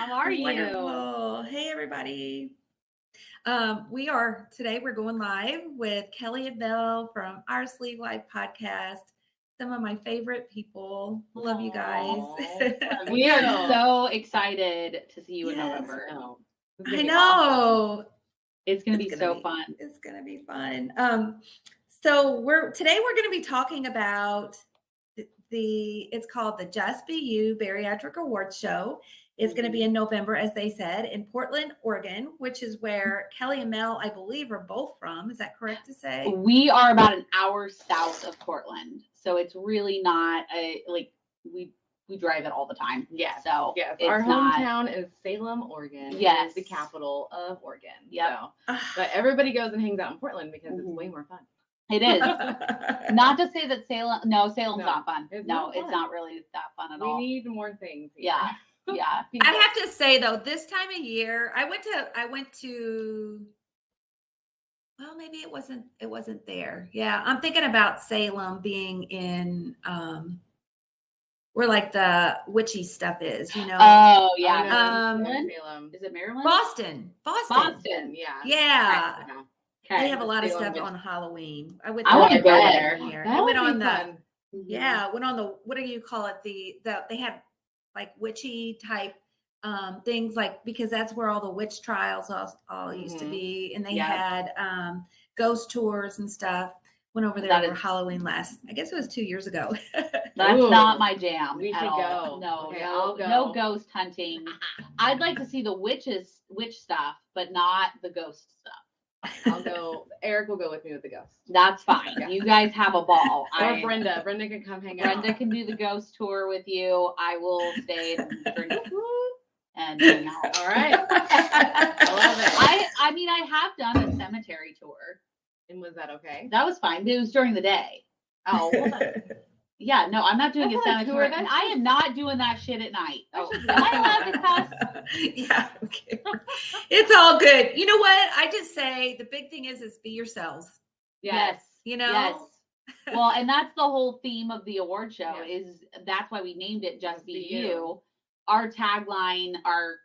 How are you? Wonderful. Hey, everybody. We're going live with Kellie and Mel from our Sleep Life podcast. Some of my favorite people. Love you guys. We are so excited to see you in Yes. November. I know. Awesome. It's going to be so fun. It's going to be fun. So today we're going to be talking about it's called the Just Be You Bariatric Awards Show. It's going to be in November, as they said, in Portland, Oregon, which is where Kellie and Mel, I believe, are both from. Is that correct to say? We are about an hour south of Portland, so it's really not we drive it all the time. Yeah. So yes, our hometown is Salem, Oregon. Yes, it's the capital of Oregon. Yeah. So, but everybody goes and hangs out in Portland because it's way more fun. It is. Not to say that Salem's not fun. It's not really that fun at all. We need more things. Here. Yeah. Yeah. I have to say though, this time of year, I went to well, maybe it wasn't there. Yeah. I'm thinking about Salem being in where like the witchy stuff is, you know. Oh yeah. Salem. Is it Maryland? Boston. Yeah. Yeah. Okay. They have a lot of stuff on Halloween. I want to go there. I went on the went on the, what do you call it? They had like witchy type things, like, because that's where all the witch trials all used to be, and they had ghost tours and stuff. Went over there for Halloween I guess it was 2 years ago. That's not my jam. We should go. No, okay, I'll go. No ghost hunting. I'd like to see the witch stuff, but not the ghost stuff. I'll go. Eric will go with me with the ghost. That's fine. Yeah. You guys have a ball. Or Brenda. Brenda can come hang out. Brenda can do the ghost tour with you. I will stay and drink and hang out. All right. I love it. I mean, I have done a cemetery tour. And was that okay? That was fine. It was during the day. Oh, yeah. No, I'm not doing a cemetery. And I am not doing that shit at night. Oh, am I allowed to cuss? Yeah. Okay. It's all good. You know what? I just say the big thing is be yourselves. Yes. You know? Yes. Well, and that's the whole theme of the award show is that's why we named it Just Be You. Our tagline, our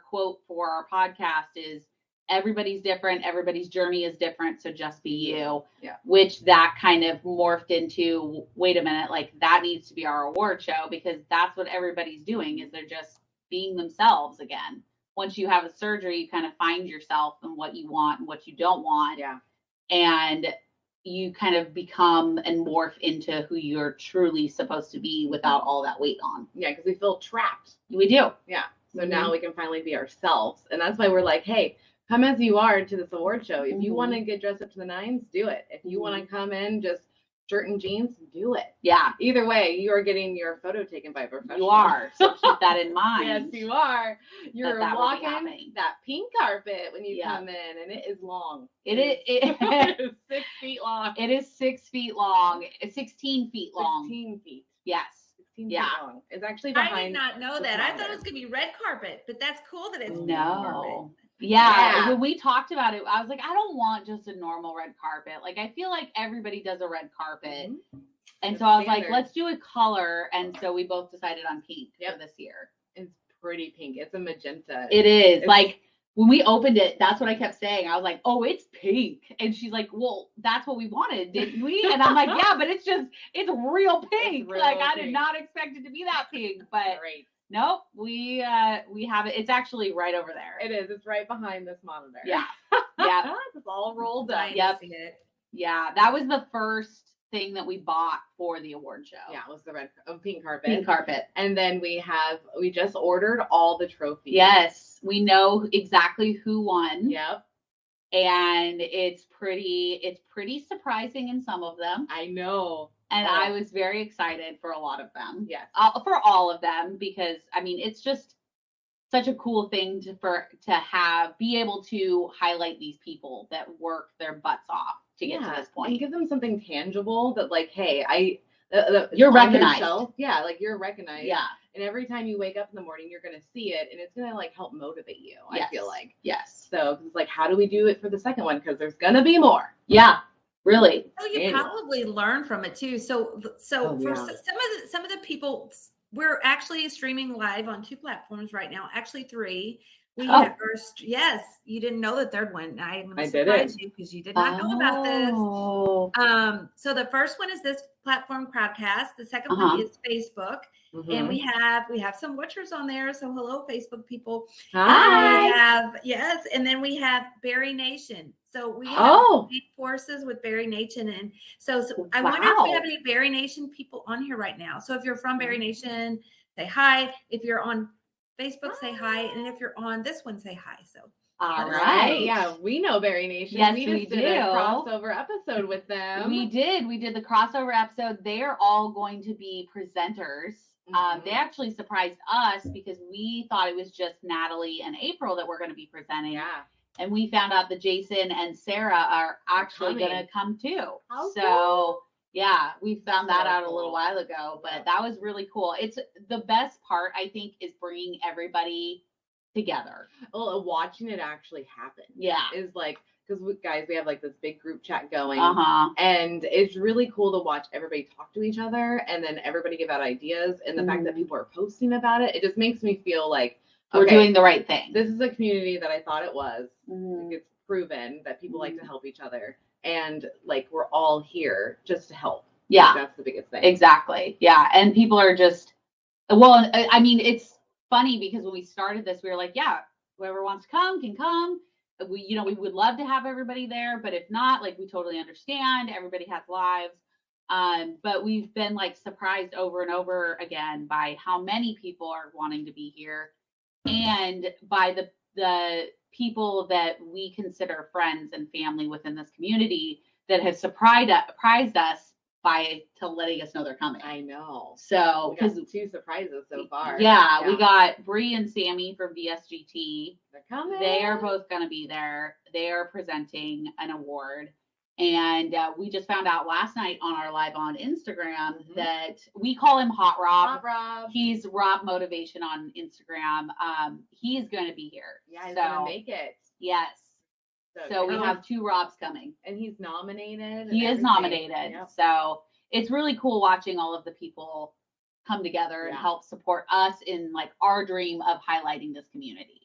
quote for our podcast is everybody's different, everybody's journey is different, so just be you. Yeah. Which that kind of morphed into, wait a minute, like that needs to be our award show, because that's what everybody's doing, is they're just being themselves again. Once you have a surgery, you kind of find yourself and what you want and what you don't want. Yeah. And you kind of become and morph into who you're truly supposed to be without all that weight on. Yeah, because we feel trapped. We do. Yeah. So now we can finally be ourselves. And that's why we're like, hey, come as you are to this award show. If you want to get dressed up to the nines, do it. If you want to come in just shirt and jeans, do it. Yeah. Either way, you are getting your photo taken by a professional. You are. So keep that in mind. Yes, you are. You're walking that pink carpet when you come in, and it is long. It is 6 feet long. It is 6 feet long. 16 feet long. 16 feet. Yes. 16 feet long. It's actually behind. I did not know that. I thought it was going to be red carpet, but that's cool that it's pink carpet. Yeah, when we talked about it, I was like, I don't want just a normal red carpet. Like, I feel like everybody does a red carpet. And so I was like, let's do a color. And so we both decided on pink for this year. It's pretty pink. It's a magenta. It is. Like, when we opened it, that's what I kept saying. I was like, oh, it's pink. And she's like, well, that's what we wanted, didn't we? And I'm like, yeah, but it's real pink. I did not expect it to be that pink. But nope, we have it. It's actually right over there. It is. It's right behind this monitor. Yeah. Yeah. It's all rolled up. Yep. Yeah. That was the first thing that we bought for the award show. Yeah, it was the pink carpet. Pink carpet. And then we just ordered all the trophies. Yes. We know exactly who won. Yep. And it's pretty surprising in some of them. I know. And I was very excited for a lot of them. Yes. For all of them, because I mean, it's just such a cool thing to be able to highlight these people that work their butts off to get to this point. And give them something tangible that, like, hey, you're recognized. Yeah, like you're recognized. Yeah. And every time you wake up in the morning, you're going to see it, and it's going to like help motivate you. I feel like. Yes. So it's like, how do we do it for the second one? Because there's going to be more. Yeah. Really. So you probably learn from it too. So for some of the people, we're actually streaming live on 2 platforms right now, actually 3. We have yes, you didn't know the third one. I'm going to surprise you because you did not know about this. So the first one is this platform, Crowdcast. The second one is Facebook. And we have some watchers on there. So hello, Facebook people. Hi. And then we have Barry Nation. So we have forces with Barry Nation. And so I wonder if we have any Barry Nation people on here right now. So if you're from Barry Nation, say hi. If you're on Facebook, say hi. And if you're on this one, say hi. So all right. Yeah, we know Barry Nation. Yes, we just did a crossover episode with them. We did the crossover episode. They're all going to be presenters. They actually surprised us because we thought it was just Natalie and April that were going to be presenting. Yeah. And we found out that Jason and Sarah are actually going to come too. Cool. Yeah, we found that out a little while ago, but that was really cool. It's the best part, I think, is bringing everybody together. Well, watching it actually happen. Yeah. Is like, because we have like this big group chat going, and it's really cool to watch everybody talk to each other and then everybody give out ideas. And the fact that people are posting about it, it just makes me feel like we're doing the right thing. This is a community that I thought it was. It's proven that people like to help each other. And like, we're all here just to help. Yeah. Like, that's the biggest thing. Exactly. Yeah. And people are just, well, I mean, it's funny because when we started this, we were like, yeah, whoever wants to come can come. We would love to have everybody there, but if not, like, we totally understand. Everybody has lives. But we've been like surprised over and over again by how many people are wanting to be here and by the people that we consider friends and family within this community that have surprised us by letting us know they're coming. I know. So because 2 surprises so far. Yeah, we got Bree and Sammy from VSGT. They're coming. They are both going to be there. They are presenting an award. And we just found out last night on our live on Instagram that we call him Hot Rob. Hot Rob. He's Rob Motivation on Instagram. He's going to be here. Yeah, he's going to make it. Yes. So we have 2 Robs coming. And he's nominated. He is nominated. Yep. So it's really cool watching all of the people come together and help support us in like our dream of highlighting this community.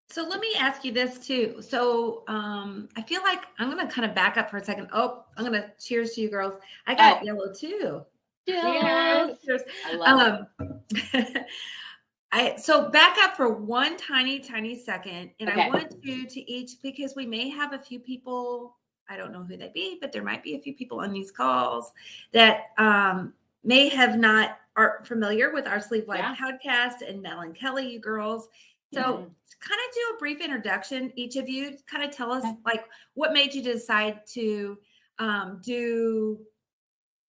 So let me ask you this too. So I feel like I'm going to kind of back up for a second. Oh, I'm going to cheers to you girls. I got yellow too. Cheers. I love it. So back up for one tiny second. And I want you to each, because we may have a few people, I don't know who they be, but there might be a few people on these calls that may have not are familiar with our Sleep Life podcast and Mel and Kelly, you girls. So kind of do a brief introduction, each of you, kind of tell us like what made you decide to do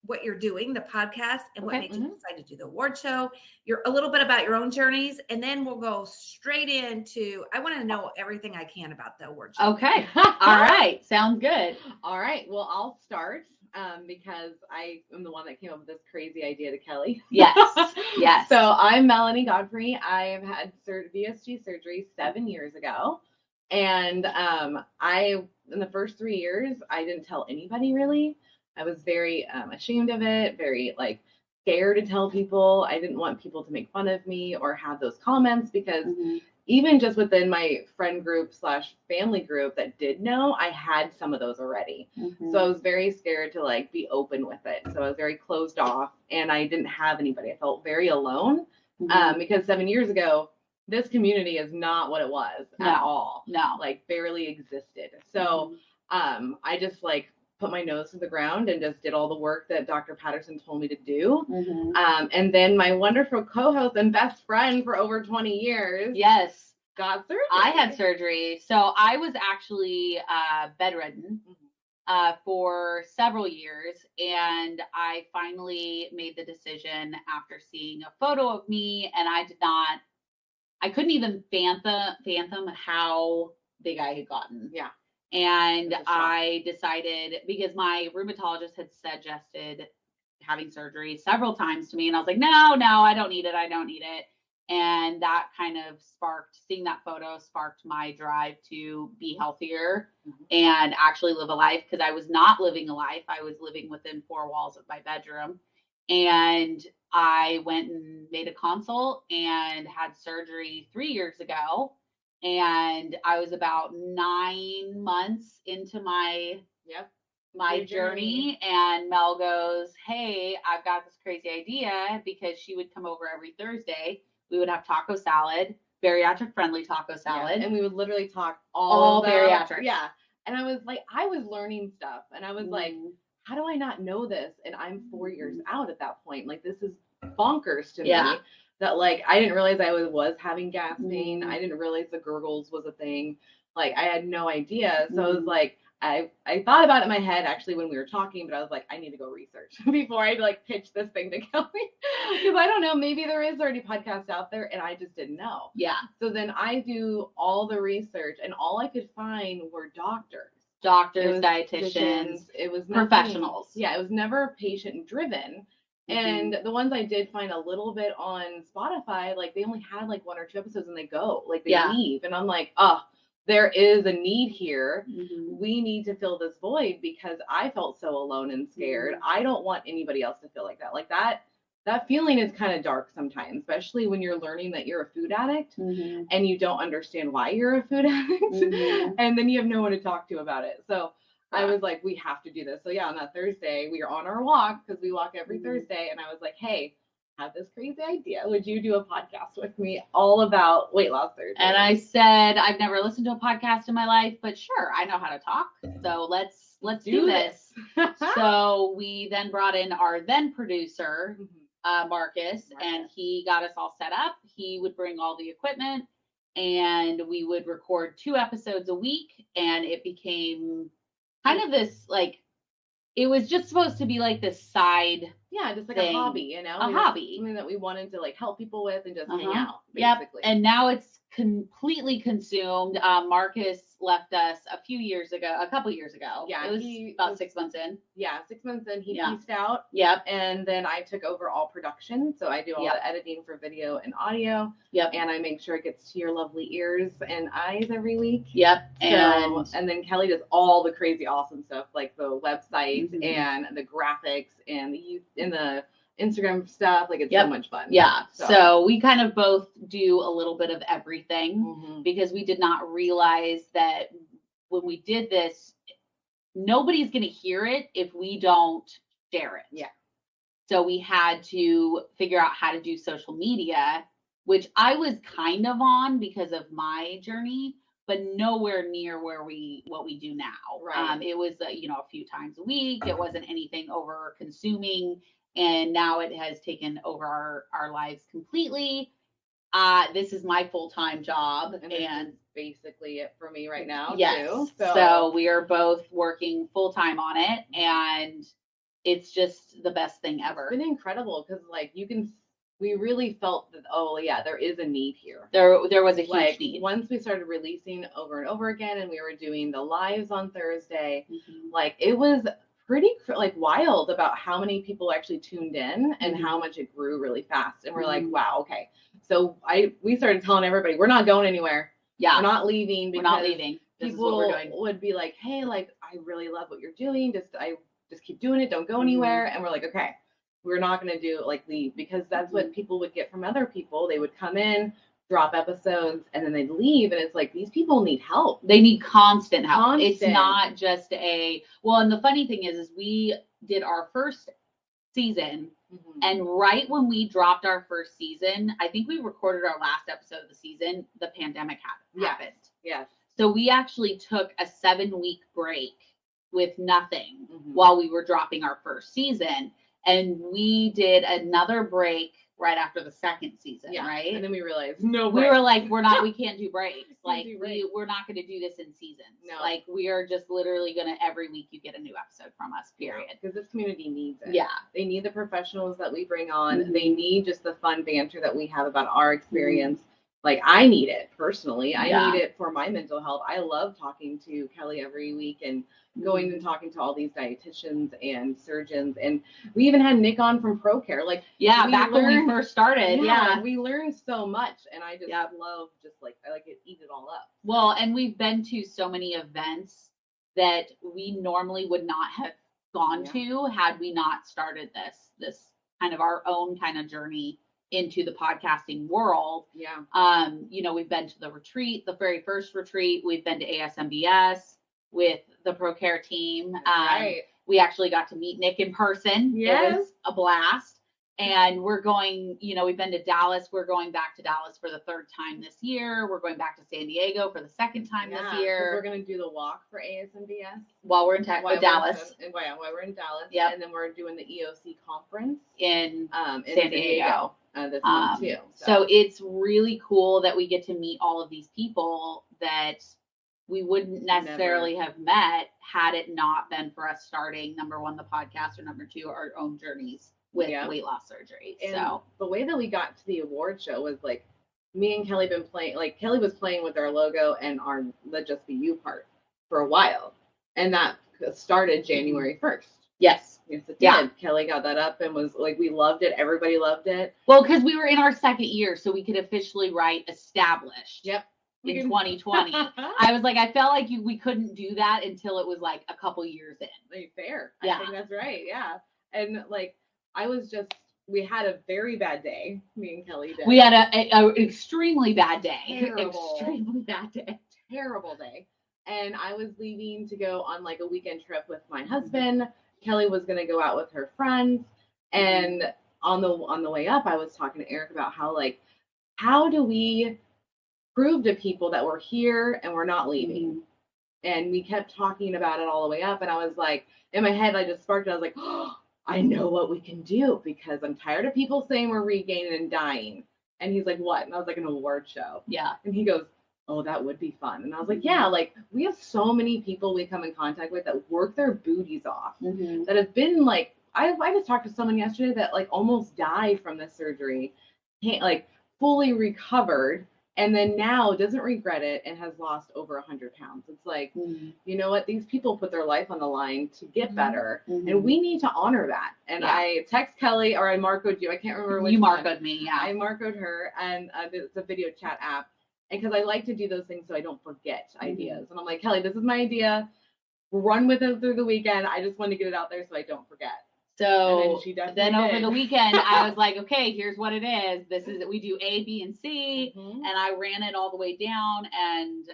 what you're doing, the podcast, and what made you decide to do the award show. You're a little bit about your own journeys, and then we'll go straight into, I want to know everything I can about the award show. Okay. All right. Sounds good. All right. Well, I'll start because I am the one that came up with this crazy idea to Kelly. Yes. Yes. So I'm Mel Gottfried. I've had VSG surgery 7 years ago. And in the first 3 years, I didn't tell anybody really. I was very ashamed of it, very like scared to tell people. I didn't want people to make fun of me or have those comments because even just within my friend group / family group that did know, I had some of those already. So I was very scared to like be open with it. So I was very closed off and I didn't have anybody. I felt very alone because 7 years ago, this community is not what it was at all. No. Like barely existed. So I just like put my nose to the ground and just did all the work that Dr. Patterson told me to do. And then my wonderful co-host and best friend for over 20 years. Yes. Got surgery. I had surgery. So I was actually bedridden for several years. And I finally made the decision after seeing a photo of me, and I couldn't even fathom how big I had gotten. Yeah. And I decided, because my rheumatologist had suggested having surgery several times to me, and I was like, no, I don't need it. And that kind of seeing that photo sparked my drive to be healthier and actually live a life, because I was not living a life. I was living within 4 walls of my bedroom. And I went and made a consult and had surgery 3 years ago. And I was about 9 months into my journey. And Mel goes, hey, I've got this crazy idea, because she would come over every Thursday. We would have taco salad, bariatric friendly taco salad. Yeah, and we would literally talk all bariatric. Yeah. And I was like, I was learning stuff, and I was like, how do I not know this? And I'm 4 years out at that point. Like, this is bonkers to me that, like, I didn't realize I was having gas pain. I didn't realize the gurgles was a thing. Like, I had no idea. So I was like, I thought about it in my head actually when we were talking, but I was like, I need to go research before I like pitch this thing to Kelly, because I don't know, maybe there is already podcasts out there and I just didn't know. Yeah. So then I do all the research, and all I could find were doctors, dietitians. It was professionals. Yeah, it was never patient driven. And the ones I did find a little bit on Spotify, like they only had like 1 or 2 episodes and they go, like they leave, and I'm like, oh, there is a need here. We need to fill this void, because I felt so alone and scared. I don't want anybody else to feel like that. Like that feeling is kind of dark sometimes, especially when you're learning that you're a food addict and you don't understand why you're a food addict, and then you have no one to talk to about it. So I was like, we have to do this. So yeah, on that Thursday, we were on our walk, because we walk every Thursday, and I was like, hey, I have this crazy idea. Would you do a podcast with me all about weight loss Thursday? And I said, I've never listened to a podcast in my life, but sure, I know how to talk. So let's do this. So we then brought in our then producer, Marcus, and he got us all set up. He would bring all the equipment, and we would record 2 episodes a week, and it became kind of this, like, it was just supposed to be like this side just like thing. A hobby, you know? Hobby. Something that we wanted to like help people with and just hang out, Yep. basically. And now it's completely consumed. Marcus left us a couple years ago. Yeah. It was about 6 months in. Yeah, 6 months in, he pieced out. Yep. And then I took over all production. So I do all the editing for video and audio. Yep. And I make sure it gets to your lovely ears and eyes every week. Yep. And then Kelly does all the crazy awesome stuff, like the website and the graphics and the Instagram stuff. Like, it's so much fun. Yeah. So we kind of both do a little bit of everything, because we did not realize that when we did this, nobody's going to hear it if we don't share it. Yeah. So we had to figure out how to do social media, which I was kind of on because of my journey, but nowhere near what we do now. Right. It was, a few times a week. It wasn't anything over consuming. And now it has taken over our lives completely. This is my full-time job. And basically it for me right now, too. So So we are both working full-time on it. And it's just the best thing ever. It's been incredible, because like we really felt that, there is a need here. There was a huge need. Once we started releasing over and over again, and we were doing the lives on Thursday, like it was pretty like wild about how many people actually tuned in and how much it grew really fast. And we're like, wow, okay. So we started telling everybody, we're not going anywhere. Yeah. We're not leaving. We're not leaving. This is what we're doing. Would be like, hey, like, I really love what you're doing. Just keep doing it. Don't go anywhere. And we're like, okay, we're not going to do leave, because that's what people would get from other people. They would come in, drop episodes, and then they'd leave. And it's like, these people need help. They need constant help. It's not just and the funny thing is we did our first season, and right when we dropped our first season, I think we recorded our last episode of the season, the pandemic happened. Yes. So we actually took a 7-week break with nothing while we were dropping our first season. And we did another break right after the second season, right? And then we realized, we were like, we can't do breaks. We're not going to do this in seasons. No. Like, we are just literally going to, every week you get a new episode from us, period. Because this community needs it. Yeah. They need the professionals that we bring on. They need just the fun banter that we have about our experience. Like, I need it personally. I need it for my mental health. I love talking to Kelly every week and going and talking to all these dietitians and surgeons. And we even had Nick on from ProCare. Like, back when we first started. We learned so much. And I just love I like it, eat it all up. Well, and we've been to so many events that we normally would not have gone to had we not started this kind of our own kind of journey into the podcasting world. Yeah. We've been to the retreat, the very first retreat. We've been to ASMBS with the ProCare team. Right. We actually got to meet Nick in person. Yes. It was a blast. And we're going, we've been to Dallas. We're going back to Dallas for the 3rd time this year. We're going back to San Diego for the 2nd time this year. We're going to do the walk for ASMBS. While we're in Dallas. While we're in Dallas. Yep. And then we're doing the EOC conference in San Diego this month too. So it's really cool that we get to meet all of these people that we wouldn't necessarily have met had it not been for us starting, number 1, the podcast, or number 2, our own journeys with weight loss surgery. And so the way that we got to the award show was like me and Kelly been playing, like Kelly was playing with our logo and our Let Just Be You part for a while. And that started January 1st. Yes, it did. Kelly got that up and was like, we loved it. Everybody loved it. Well, because we were in our 2nd year, so we could officially write established. Yep. In 2020. I was like, I felt like we couldn't do that until it was like a couple years in. Fair. Yeah. I think that's right. Yeah. And like, we had a very bad day. Me and Kelly did. We had a extremely bad day. Terrible. Extremely bad day. Terrible day. And I was leaving to go on like a weekend trip with my husband. Kelly was going to go out with her friends. And on the way up, I was talking to Eric about how do we prove to people that we're here and we're not leaving? And we kept talking about it all the way up. And I was like, in my head, I just sparked it. I was like, oh, I know what we can do, because I'm tired of people saying we're regaining and dying. And he's like, what? And I was like, an award show. Yeah. And he goes, oh, that would be fun. And I was like, yeah, like we have so many people we come in contact with that work their booties off, that have been like, I just talked to someone yesterday that like almost died from the surgery, like fully recovered, and then now doesn't regret it and has lost over 100 pounds. It's like, you know what? These people put their life on the line to get better, and we need to honor that. And I text Kelly, or I Marcoed you. I can't remember which you one. Marcoed me. Yeah. I Marcoed her, and it's a video chat app. And because I like to do those things so I don't forget ideas. And I'm like, Kelly, this is my idea. Run with it through the weekend. I just want to get it out there so I don't forget. So then over the weekend, I was like, okay, here's what it is. This is, we do A, B, and C. And I ran it all the way down, and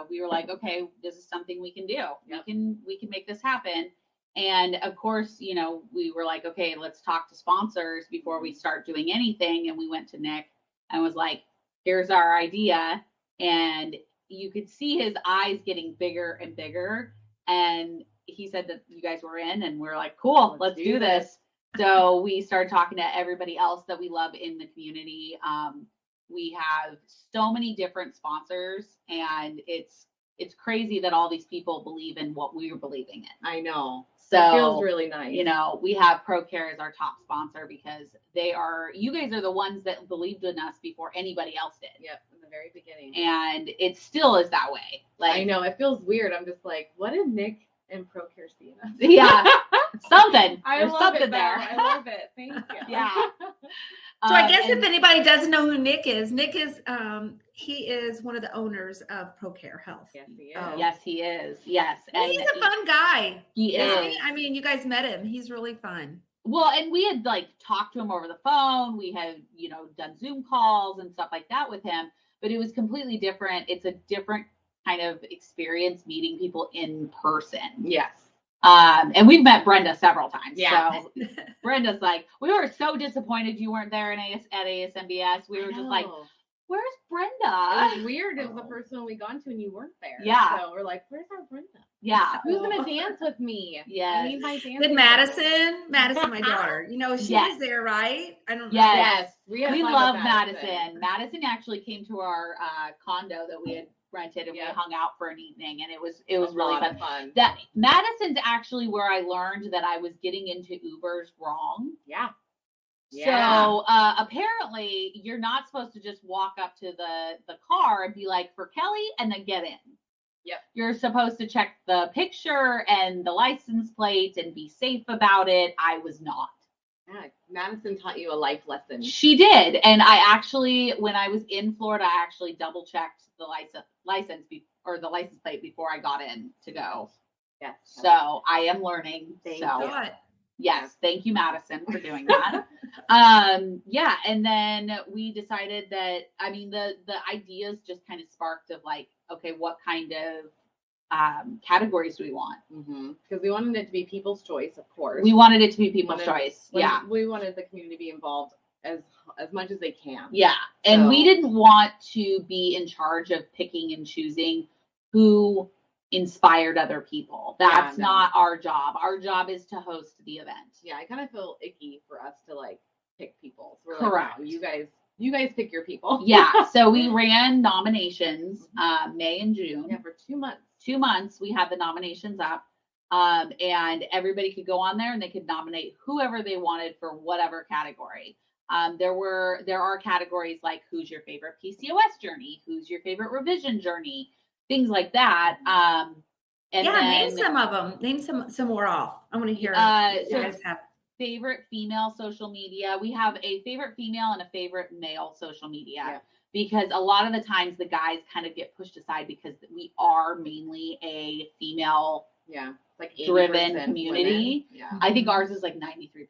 we were like, okay, this is something we can do. Yep. We can make this happen. And of course, we were like, okay, let's talk to sponsors before we start doing anything. And we went to Nick and was like, here's our idea. And you could see his eyes getting bigger and bigger. And he said that you guys were in, and we're like, cool, let's do this. So we started talking to everybody else that we love in the community. We have so many different sponsors, and it's crazy that all these people believe in what we're believing in. I know. So it feels really nice. We have ProCare as our top sponsor because you guys are the ones that believed in us before anybody else did. Yep, in the very beginning. And it still is that way. Like, I know, it feels weird. I'm just like, what did Nick and ProCare see in us? Yeah, something. There's something there. I love it. Thank you. Yeah. So I guess if anybody doesn't know who Nick is he is one of the owners of ProCare Health. Yes, he is. Yes, he is. Yes. And he's a fun guy. He is. I mean, you guys met him. He's really fun. Well, and we had talked to him over the phone. We had, done Zoom calls and stuff like that with him, but it was completely different. It's a different kind of experience meeting people in person. Yes. And we've met Brenda several times. Yeah. So Brenda's like, we were so disappointed you weren't there at ASMBS. We were just like, where's Brenda? It was weird. It was the first one we gone to and you weren't there. Yeah. So we're like, where's our Brenda? Yeah. Who's going to dance with me? Yeah. I need my dance. Did Madison, my daughter, she was there, right? I don't know. Yes. We love Madison. Madison actually came to our condo that we had rented, and we hung out for an evening, and it was really fun. That Madison's actually where I learned that I was getting into Ubers wrong. Yeah. So apparently you're not supposed to just walk up to the car and be like, for Kelly, and then get in. Yep. You're supposed to check the picture and the license plate and be safe about it. I was not. Yeah, Madison taught you a life lesson. She did. And I actually, when I was in Florida, I actually double checked the license plate before I got in to go. Yes. So I am learning. Yes. Thank you, Madison, for doing that. Yeah. And then we decided that, I mean, the ideas just kind of sparked of like, okay, what kind of categories do we want? Because we wanted it to be people's choice, of course. We wanted it to be people's choice. Yeah. We wanted the community to be involved as much as they can. Yeah. And we didn't want to be in charge of picking and choosing who inspired other people. That's not our job. Our job is to host the event. Yeah, I kind of feel icky for us to like pick people. So we're Correct. Like, wow, you guys pick your people. Yeah. So we ran nominations May and June. Yeah, for 2 months. 2 months we had the nominations up. And everybody could go on there and they could nominate whoever they wanted for whatever category. There are categories like who's your favorite PCOS journey, who's your favorite revision journey, things like that. And name some of them. Name some more off. I want to hear. Favorite female social media. We have a favorite female and a favorite male social media because a lot of the times the guys kind of get pushed aside because we are mainly a female like driven community. Yeah. I think ours is like 93%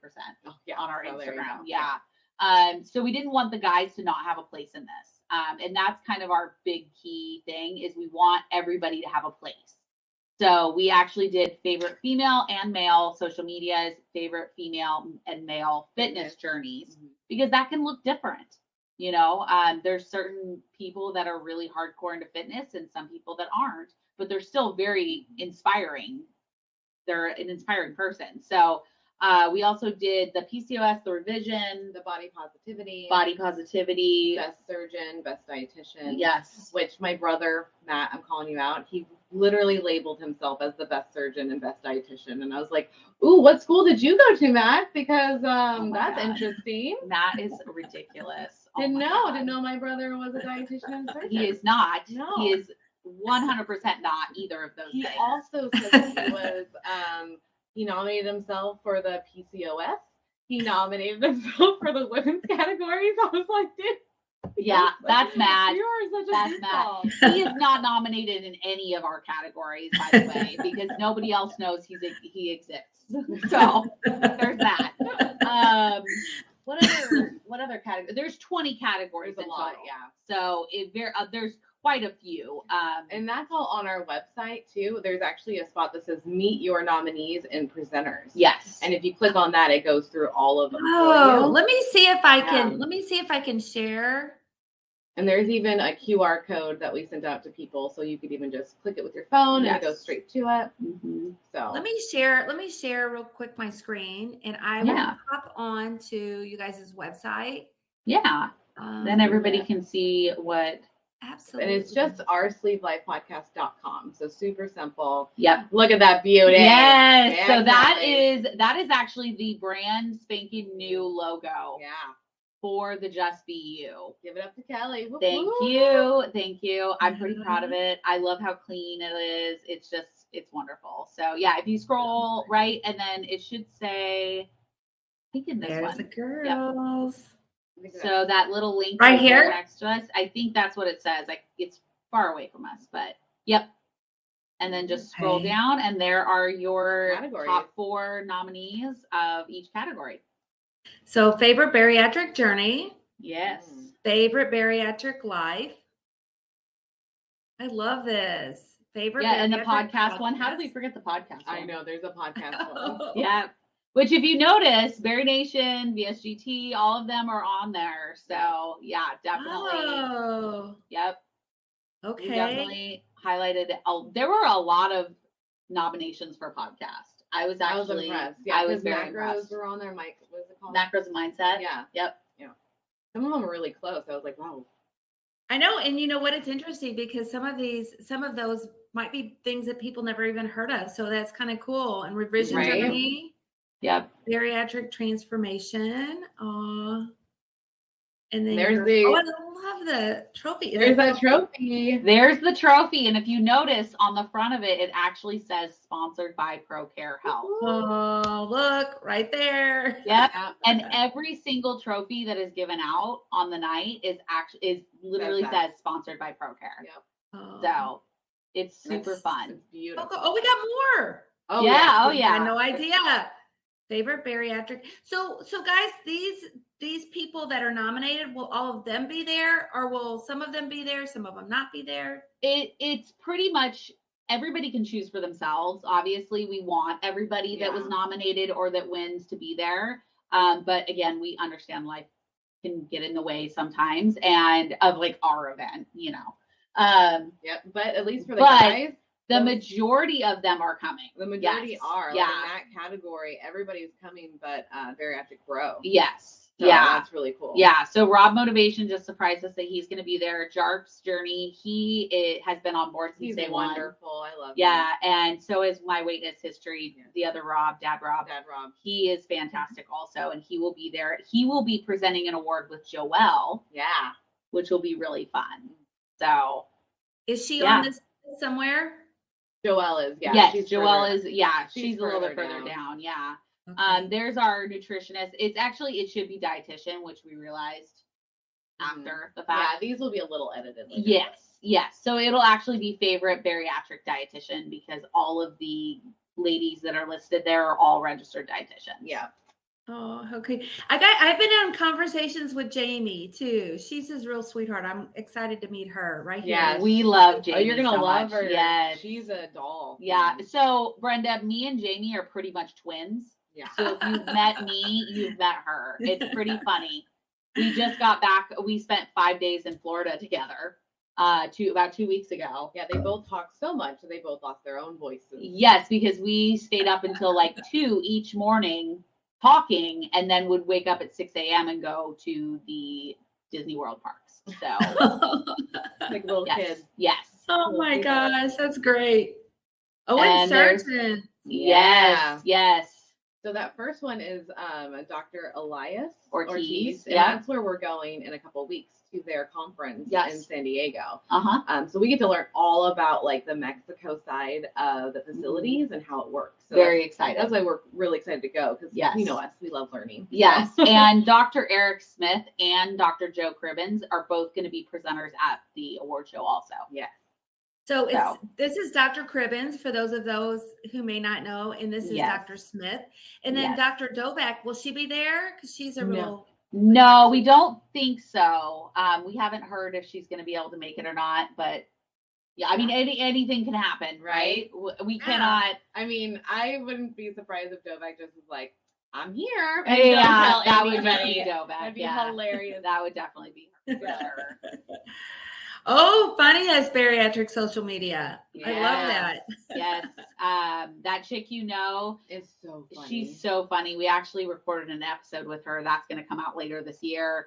on our Instagram. So we didn't want the guys to not have a place in this. And that's kind of our big key thing is we want everybody to have a place. So we actually did favorite female and male social medias, favorite female and male fitness journeys, because that can look different. You know, there's certain people that are really hardcore into fitness and some people that aren't, but they're still very inspiring. They're an inspiring person. So we also did the PCOS, the revision, the body positivity, best surgeon, best dietitian. Yes. Which my brother, Matt, I'm calling you out. He literally labeled himself as the best surgeon and best dietitian. And I was like, ooh, what school did you go to, Matt? Because that's interesting. Matt is ridiculous. Didn't know my brother was a dietitian and surgeon. He is not. No. He is 100% not either of those things. He also said that he was he nominated himself for the PCOS. He nominated himself for the women's categories. I was like, dude. Yeah, that's Matt. You are such a That's Matt. He is not nominated in any of our categories, by the way, because nobody else knows he exists. So there's that. What other category? There's 20 categories in total. So there's quite a few. And that's all on our website too. There's actually a spot that says meet your nominees and presenters. Yes. And if you click on that, it goes through all of them. Oh, let me see if I can share. And there's even a QR code that we sent out to people. So you could even just click it with your phone and it goes straight to it. So let me share real quick my screen and I will hop on to you guys' website. Yeah. Then everybody can see what. Absolutely. And it's just oursleevelifepodcast.com. So super simple. Yep. Look at that beauty. Yes. Yeah, so that is actually the brand spanking new logo. Yeah. For the Just Be You. Give it up to Kelly. Thank you. I'm pretty proud of it. I love how clean it is. It's wonderful. So yeah, if you scroll right and then it should say, I think in this There's one. The girls. Yep. So that little link right here next to us, I think that's what it says. Like it's far away from us, but yep. And then just scroll down and there are your top 4 nominees of each category. So favorite bariatric journey. Yes. Favorite bariatric life. I love this. Favorite and the podcast one. How did we forget the podcast one? I know there's a podcast one. Yeah. Which if you notice, Berry Nation, VSGT, all of them are on there. So yeah, definitely. Oh. Yep. Okay. We definitely highlighted there were a lot of nominations for podcast. I was impressed. Yeah, I was very macros impressed. were on there. Mike, what is it called? Macros and Mindset. Yeah. Yep. Yeah. Some of them were really close. I was like, wow. I know. And you know what? It's interesting because some of those might be things that people never even heard of. So that's kind of cool. And revision journey. Yep. Bariatric transformation. And then there's I love the trophy. There's that trophy. There's the trophy. And if you notice on the front of it, it actually says sponsored by ProCare Health. Oh, look right there. Yep. And every single trophy that is given out on the night is literally says sponsored by ProCare. Yep. So it's super fun. It's beautiful. Oh, we got more. Oh yeah. I had no idea. Favorite bariatric. So guys, these people that are nominated, will all of them be there, or will some of them be there, some of them not be there? It's pretty much everybody can choose for themselves. Obviously, we want everybody that was nominated or that wins to be there. But again, we understand life can get in the way sometimes, and of like our event, you know. But at least for the guys, the majority of them are coming. The majority are. Like in that category, everybody's coming, but Bariatric Bro. Yes. So that's really cool. Yeah. So Rob Motivation just surprised us that he's going to be there. Jark's Journey, he has been on board since day one. Wonderful. I love him. Yeah. And so is My Weightness History. The other Rob, Dad Rob. He is fantastic also. And he will be there. He will be presenting an award with Joelle. Yeah. Which will be really fun. So. Is she on this somewhere? Joelle is, Yes, Joelle is, she's a little bit further down. Yeah. Okay. There's our nutritionist. It should be dietitian, which we realized after the fact. Yeah, these will be a little edited. Yes. So it'll actually be favorite bariatric dietitian because all of the ladies that are listed there are all registered dietitians. Yeah. Oh, okay. I've been in conversations with Jamie too. She's his real sweetheart. I'm excited to meet her right here. Yeah, we love Jamie. Oh, you're gonna love her. Yes. She's a doll. Yeah. So Brenda, me and Jamie are pretty much twins. Yeah. So if you've met me, you've met her. It's pretty funny. We just got back. We spent 5 days in Florida together. About 2 weeks ago. Yeah, they both talk so much, so they both lost their own voices. Yes, because we stayed up until like 2 each morning talking, and then would wake up at 6 a.m. and go to the Disney World parks. So like little kids. Yes. Oh my gosh, that's great. Oh, and surgeon. Yes. So that first one is Dr. Elias Ortiz. And that's where we're going in a couple of weeks to their conference in San Diego. So we get to learn all about like the Mexico side of the facilities and how it works. So very excited. That's why we're really excited to go because you know us, we love learning. Yes. And Dr. Eric Smith and Dr. Joe Cribbins are both going to be presenters at the award show also. Yes. So this is Dr. Cribbins, for those who may not know, and this is Dr. Smith. And then Dr. Dovak, will she be there? Because she's a real... No, we don't think so. We haven't heard if she's going to be able to make it or not, but yeah, I mean, anything can happen, right? We cannot... I mean, I wouldn't be surprised if Dovak just was like, I'm here. Yeah, that would be Dovak. That'd be hilarious. That would definitely be her for sure. Oh, funny as bariatric social media. Yes. I love that. Yes. That chick is so funny. She's so funny. We actually recorded an episode with her. That's going to come out later this year.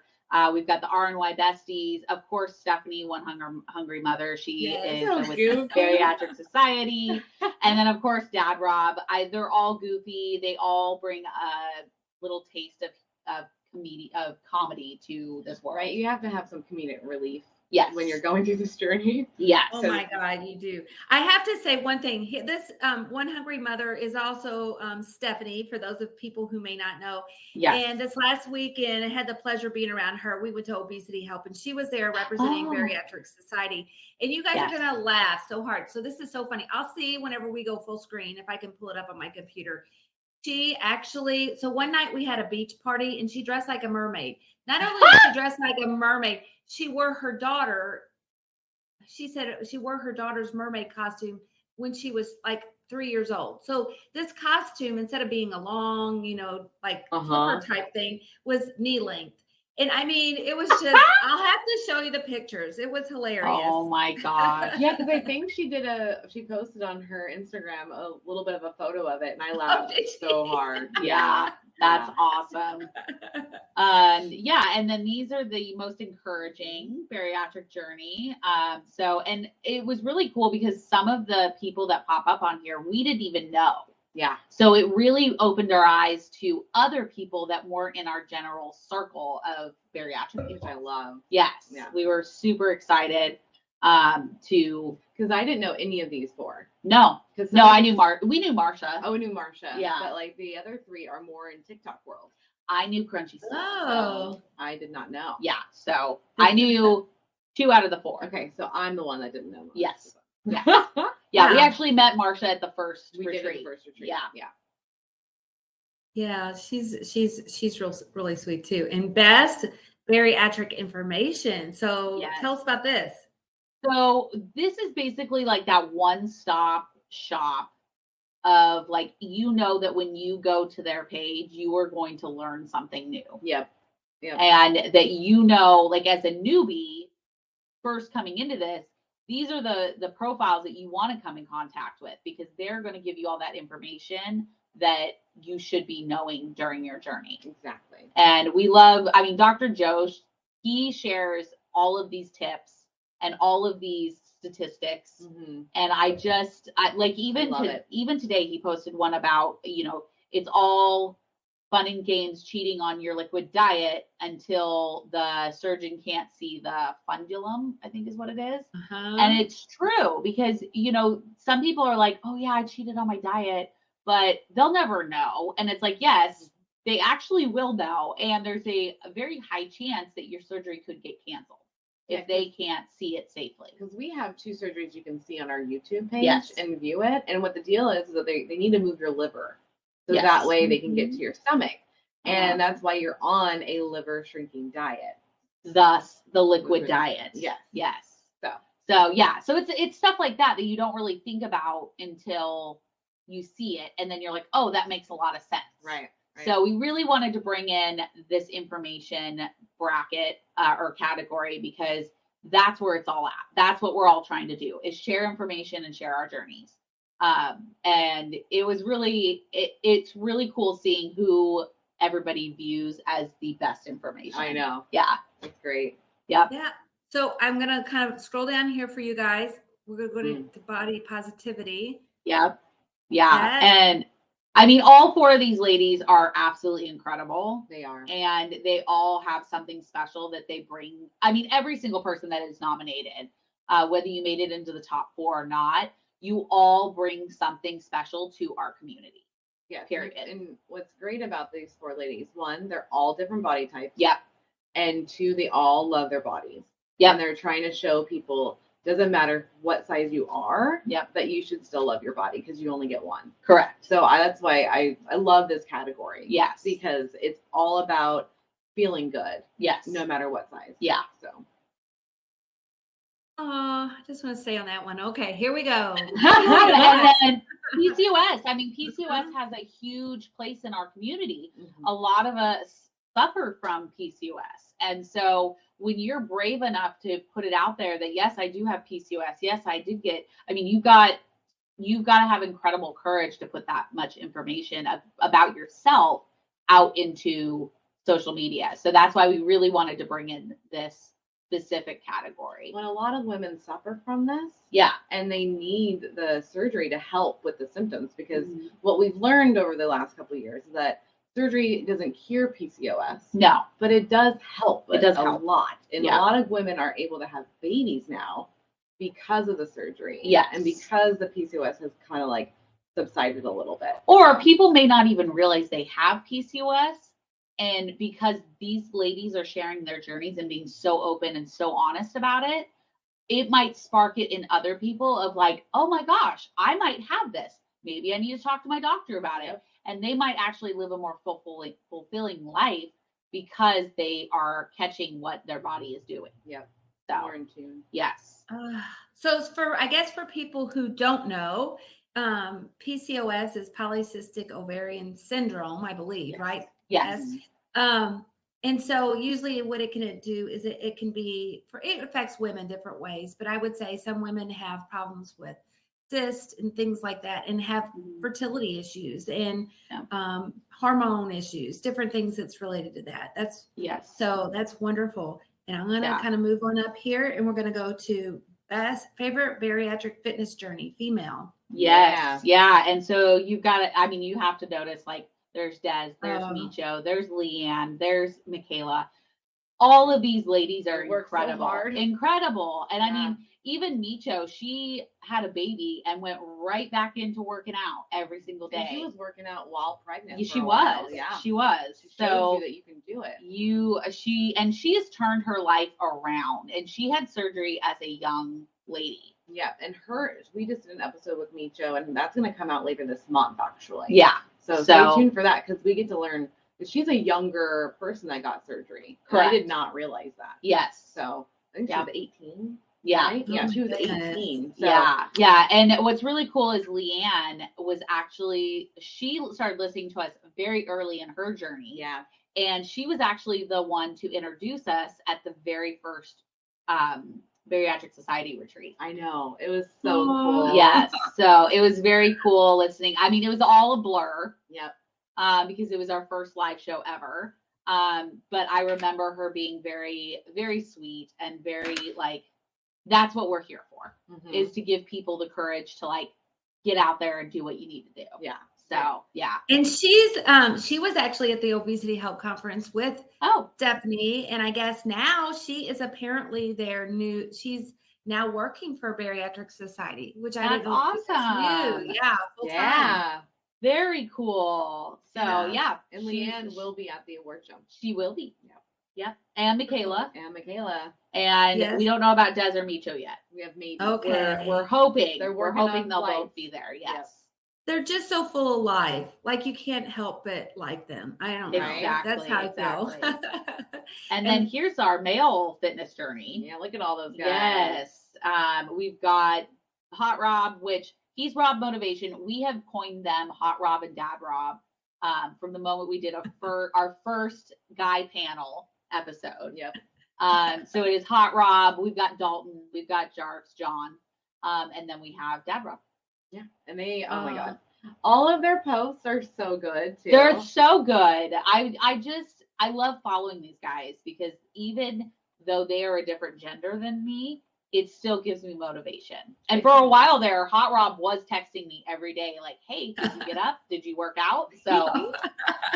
We've got the RNY Besties. Of course, Stephanie, One Hungry Mother. She is with Bariatric Society. And then, of course, Dad Rob. They're all goofy. They all bring a little taste of comedy to this world. Right. You have to have some comedic relief. Yes. When you're going through this journey. Yes. Oh my God, you do. I have to say one thing. This One Hungry Mother is also Stephanie, for those of people who may not know. Yes. And this last weekend, I had the pleasure of being around her. We went to Obesity Help, and she was there representing Bariatric Society. And you guys are going to laugh so hard. So this is so funny. I'll see whenever we go full screen, if I can pull it up on my computer. She actually, so one night we had a beach party, and she dressed like a mermaid. Not only did she dress like a mermaid, she wore her daughter. She said she wore her daughter's mermaid costume when she was like 3 years old. So this costume, instead of being a long, like flipper type thing, was knee length. And I mean, it was just, I'll have to show you the pictures. It was hilarious. Oh my gosh. Yeah, because I think she posted on her Instagram a little bit of a photo of it, and I laughed so hard. Yeah, that's awesome. And then these are the most encouraging bariatric journey. And it was really cool because some of the people that pop up on here, we didn't even know. Yeah. So it really opened our eyes to other people that weren't in our general circle of bariatric people. Which I love. Yes. Yeah. We were super excited because I didn't know any of these four. No. I knew we knew Marsha. Oh, we knew Marsha. Yeah. But like the other three are more in TikTok world. I knew Crunchy Stuff. Oh. I did not know. Yeah. So I knew 2 out of the 4. Okay. So I'm the one that didn't know. Yes. Yeah. Yeah, we actually met Marsha at the first retreat. We did the first retreat. Yeah. Yeah, she's really sweet too. And best bariatric information. So Yes. tell us about this. So this is basically like that one-stop shop of like, that when you go to their page, you are going to learn something new. Yep. And that like as a newbie first coming into this, these are the profiles that you want to come in contact with, because they're going to give you all that information that you should be knowing during your journey. Exactly. And we love, Dr. Joe, he shares all of these tips and all of these statistics. Mm-hmm. And even today he posted one about, it's all fun and games cheating on your liquid diet until the surgeon can't see the fundulum, I think is what it is. Uh-huh. And it's true, because, some people are like, oh yeah, I cheated on my diet, but they'll never know. And it's like, yes, they actually will know. And there's a very high chance that your surgery could get canceled if they can't see it safely. Because we have 2 surgeries you can see on our YouTube page and view it. And what the deal is that they need to move your liver. So that way they can get to your stomach. And that's why you're on a liver shrinking diet. Thus the liquid diet. Yes. Yes. So yeah. So it's stuff like that you don't really think about until you see it. And then you're like, oh, that makes a lot of sense. Right. So we really wanted to bring in this information bracket or category, because that's where it's all at. That's what we're all trying to do, is share information and share our journeys. And it was really, it's really cool seeing who everybody views as the best information. I know. Yeah. It's great. Yep. Yeah. So I'm going to kind of scroll down here for you guys. We're going to go to body positivity. Yep. Yeah. And all 4 of these ladies are absolutely incredible. They are. And they all have something special that they bring. Every single person that is nominated, whether you made it into the top 4 or not, you all bring something special to our community. Yeah. Period. And what's great about these 4 ladies, 1, they're all different body types. Yep. And 2, they all love their bodies. Yep. And they're trying to show people, doesn't matter what size you are, that you should still love your body, because you only get 1. Correct. So that's why I love this category. Yes. Because it's all about feeling good. Yes. No matter what size. Yeah. So. Oh, I just want to stay on that one. Okay, here we go. And then PCOS. PCOS has a huge place in our community. Mm-hmm. A lot of us suffer from PCOS. And so when you're brave enough to put it out there that, yes, I do have PCOS. Yes, I did get, you've got to have incredible courage to put that much information about yourself out into social media. So that's why we really wanted to bring in this specific category. When a lot of women suffer from this. Yeah. And they need the surgery to help with the symptoms, because what we've learned over the last couple of years is that surgery doesn't cure PCOS. No. But it does help. It does help a lot. And a lot of women are able to have babies now because of the surgery. Yes. And because the PCOS has kind of like subsided a little bit. Or people may not even realize they have PCOS. And because these ladies are sharing their journeys and being so open and so honest about it, it might spark it in other people of like, oh my gosh, I might have this. Maybe I need to talk to my doctor about it. And they might actually live a more fulfilling life because they are catching what their body is doing. Yep. So, more in tune. Yes. So for people who don't know, PCOS is polycystic ovarian syndrome, I believe, right? Yes. And so usually what it can do is it affects women different ways, but I would say some women have problems with cysts and things like that, and have fertility issues and hormone issues, different things that's related to that. So that's wonderful. And I'm going to kind of move on up here, and we're going to go to best favorite bariatric fitness journey, female. Yes. Yeah. And so you've got to, you have to notice, like, there's Des, there's Micho, there's Leanne, there's Michaela. All of these ladies are incredible. So incredible. And even Micho, she had a baby and went right back into working out every single day. And she was working out while pregnant. Yeah, she was. She was. She shows you that you can do it. She has turned her life around, and she had surgery as a young lady. Yeah, and we just did an episode with Micho, and that's going to come out later this month, actually. Yeah. So stay tuned for that because we get to learn. She's a younger person that got surgery. I did not realize that. Yes. So I think she was 18. Yeah. Right? Yeah, she was 18. So. Yeah. And what's really cool is Leanne was actually, she started listening to us very early in her journey. Yeah. And she was actually the one to introduce us at the very first Bariatric Society retreat. I know. It was so cool. Yes. So it was very cool listening. I mean, it was all a blur. Yep. Because it was our first live show ever. But I remember her being very, very sweet and very like, that's what we're here for, is to give people the courage to like get out there and do what you need to do. Yeah. So yeah. And she was actually at the Obesity Help Conference with Stephanie, and I guess now she is apparently she's now working for Bariatric Society, which I didn't know. Awesome. Yeah. Yeah. Very cool. So yeah. And Leanne will be at the award show. She will be. Yep. And Michaela. And we don't know about Des or Micho yet. We have maybe. Okay. We're hoping. We're hoping they'll both be there. Yes. Yep. They're just so full of life. Like you can't help but like them. I don't know. Exactly. That's how I feel. And then here's our male fitness journey. Yeah, look at all those guys. Yes. We've got Hot Rob, which he's Rob Motivation. We have coined them Hot Rob and Dad Rob from the moment we did our first guy panel episode. Yep. So it is Hot Rob. We've got Dalton. We've got Jarks, John. And then we have Dad Rob. Yeah. And they, oh my God. All of their posts are so good too. They're so good. I love following these guys because even though they are a different gender than me, it still gives me motivation. And for a while there, Hot Rob was texting me every day, like, hey, did you get up? Did you work out? So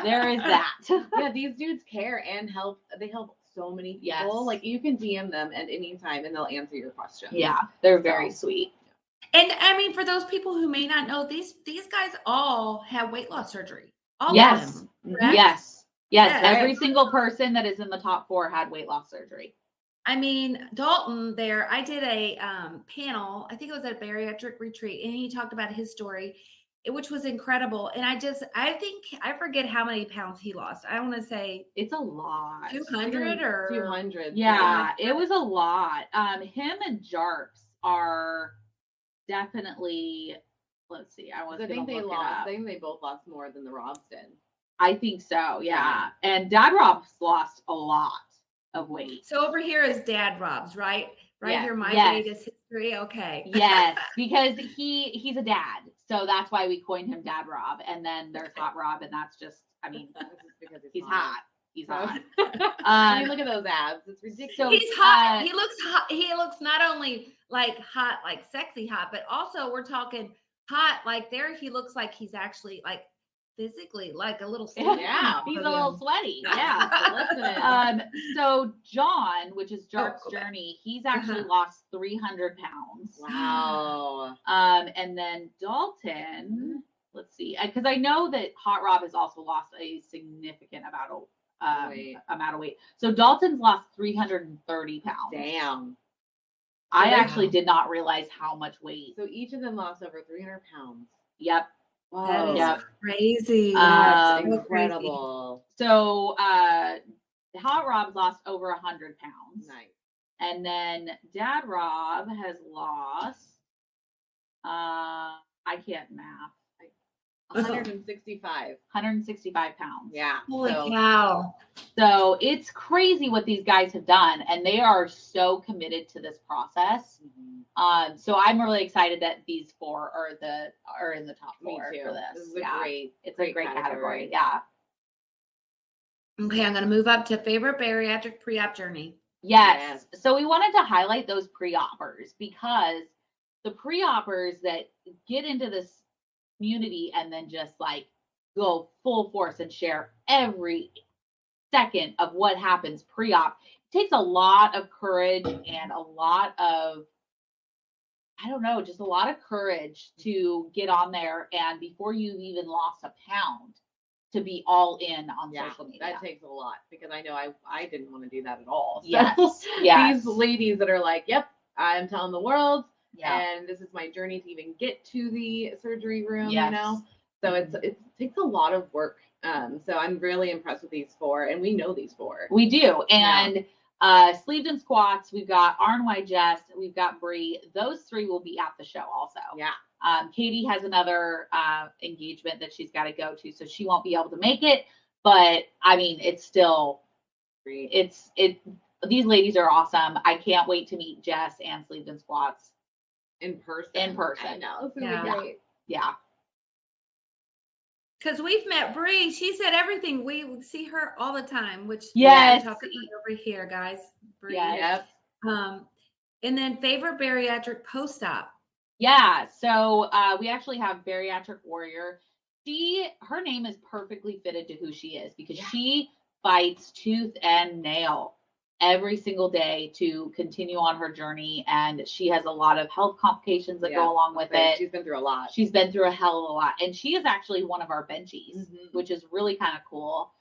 there is that. Yeah, these dudes care and help. They help so many people. Yes. Like you can DM them at any time and they'll answer your questions. Yeah, they're very sweet. And I mean, for those people who may not know, these guys all have weight loss surgery. All yes. of them. Correct? Yes. Yes. Every single person that is in the top 4 had weight loss surgery. I mean, Dalton there, I did a panel, I think it was at a bariatric retreat, and he talked about his story, which was incredible. And I forget how many pounds he lost. I want to say it's a lot. 200 or 200. Yeah, it was a lot. Him and Jarks are definitely, let's see. I think they both lost more than the Robs did. I think so. Yeah. And Dad Rob's lost a lot of weight. So over here is Dad Rob's, right? Right here, my weight is history. Okay. Yes, because he's a dad, so that's why we coined him Dad Rob. And then there's Hot Rob, and that's just, I mean, because he's hot. He's hot. I mean, look at those abs. It's ridiculous. So he's hot. He looks hot. He looks not only like hot, like sexy hot, but also we're talking hot. Like there, he looks like he's actually like physically like a little sweaty. Yeah, he's a little sweaty. Yeah. So John, which is Jark's journey, he's actually lost 300 pounds. Wow. And then Dalton, let's see, because I know that Hot Rob has also lost a significant amount of weight. So Dalton's lost 330 pounds. Damn. I actually did not realize how much weight. So each of them lost over 300 pounds. Yep. Wow. That is crazy. That's incredible. So Hot Rob's lost over 100 pounds. Nice. And then Dad Rob has lost, I can't math. 165 pounds. Yeah. Holy cow. So it's crazy what these guys have done, and they are so committed to this process. So I'm really excited that these 4 are in the top 4 for this. This is a great category. Yeah. Okay, I'm going to move up to favorite bariatric pre-op journey. Yes. So we wanted to highlight those pre-oppers because the pre-oppers that get into this community and then just like go full force and share every second of what happens pre-op, it takes a lot of courage and a lot of, I don't know, just a lot of courage to get on there and before you've even lost a pound to be all in on social media. That takes a lot because I know I didn't want to do that at all. So Yes. These ladies that are like, yep, I'm telling the world. Yeah. And this is my journey to even get to the surgery room, you know? So it takes a lot of work. So I'm really impressed with these 4, and we know these 4. We do. And sleeved and squats, we've got RNY Jess, we've got Bree. Those 3 will be at the show also. Yeah. Katie has another engagement that she's got to go to, so she won't be able to make it. But I mean, it's still, these ladies are awesome. I can't wait to meet Jess and sleeved and squats in person. I know. It's Yeah. great. Yeah. Because we've met Bree. She said everything. We see her all the time, which Yes. we're talking about over here, guys. Bree. Yes. Yep. And then favorite bariatric post-op. Yeah. So we actually have Bariatric Warrior. Her name is perfectly fitted to who she is because she fights tooth and nail every single day to continue on her journey. And she has a lot of health complications that go along with it. She's been through a lot. She's been through a hell of a lot. And she is actually one of our benchies, which is really kind of cool.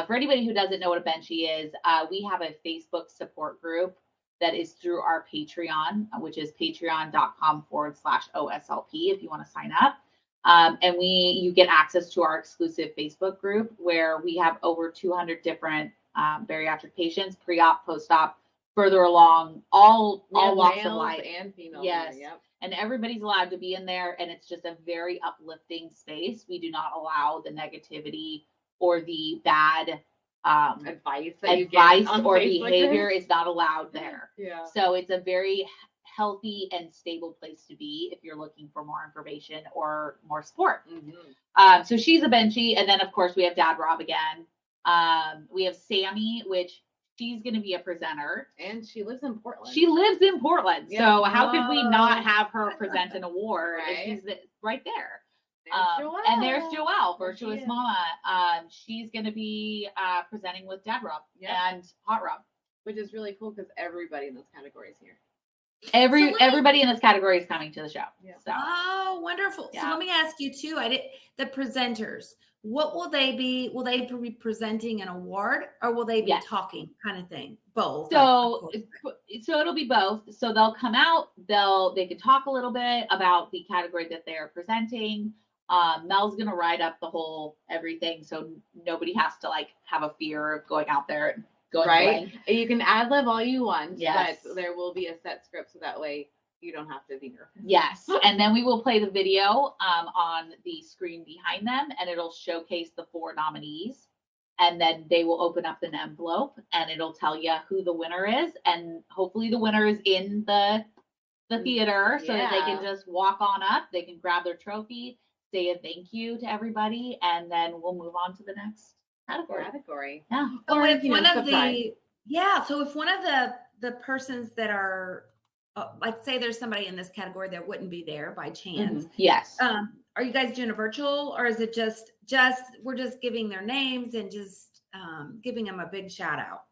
For anybody who doesn't know what a benchie is, we have a Facebook support group that is through our Patreon, which is patreon.com/OSLP if you want to sign up. And you get access to our exclusive Facebook group where we have over 200 different bariatric patients, pre-op, post-op, further along, all walks of life. And females. Yes. Yep. And everybody's allowed to be in there. And it's just a very uplifting space. We do not allow the negativity or the bad advice or behavior is not allowed there. Yeah. So it's a very healthy and stable place to be if you're looking for more information or more support. So she's a benchy. And then of course we have Dad Rob again. We have Sammy, which she's going to be a presenter. And she lives in Portland. Yep. So how could we not have her present an award if she's right there? And there's Joelle, Virtuous Mama. She's going to be presenting with Dad Rob and Hot Rob. Which is really cool because everybody in this category is here. Everybody in this category is coming to the show. Yeah. So. Oh, wonderful. Yeah. So let me ask you too. The presenters, what will they be? Will they be presenting an award or will they be talking kind of thing? Both. So it'll be both. So they'll come out, they can talk a little bit about the category that they're presenting. Mel's going to write up the whole everything. So nobody has to have a fear of going out there and going right. You can ad lib all you want, yes. But there will be a set script so that way you don't have to be nervous. Yes. And then we will play the video on the screen behind them and it'll showcase the 4 nominees. And then they will open up an envelope and it'll tell you who the winner is. And hopefully the winner is in the theater so that they can just walk on up. They can grab their trophy, say a thank you to everybody, and then we'll move on to the next category. Yeah. Or if one of so if one of the persons that are like say there's somebody in this category that wouldn't be there by chance. Yes. Are you guys doing a virtual or is it just we're just giving their names and just giving them a big shout out?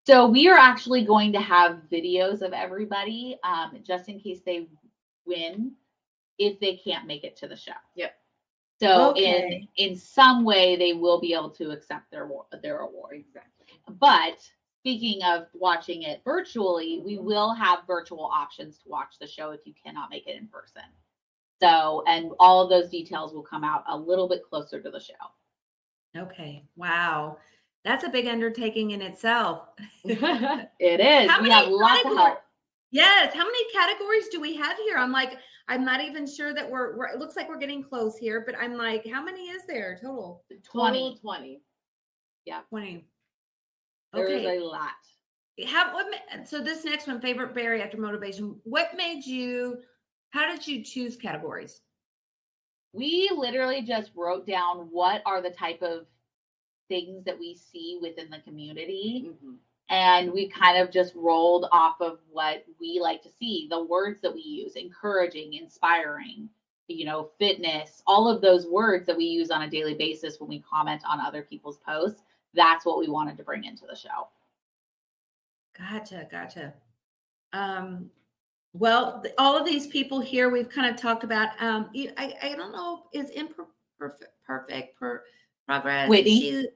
So we are actually going to have videos of everybody just in case they win if they can't make it to the show. Yep. So in some way they will be able to accept their award. Exactly. But speaking of watching it virtually, we will have virtual options to watch the show if you cannot make it in person. So, and all of those details will come out a little bit closer to the show. Okay. Wow. That's a big undertaking in itself. It is. We have lots of help. Yes. How many categories do we have here? I'm not even sure that we're it looks like we're getting close here, but I'm like, how many is there total? 20. Yeah. 20. There's a lot. So this next one, favorite bariatric motivation. How did you choose categories? We literally just wrote down what are the type of things that we see within the community. And we kind of just rolled off of what we like to see, the words that we use, encouraging, inspiring, fitness, all of those words that we use on a daily basis when we comment on other people's posts. That's what we wanted to bring into the show. Gotcha. Well, all of these people here, we've kind of talked about, I don't know, is perfect progress. Whitney.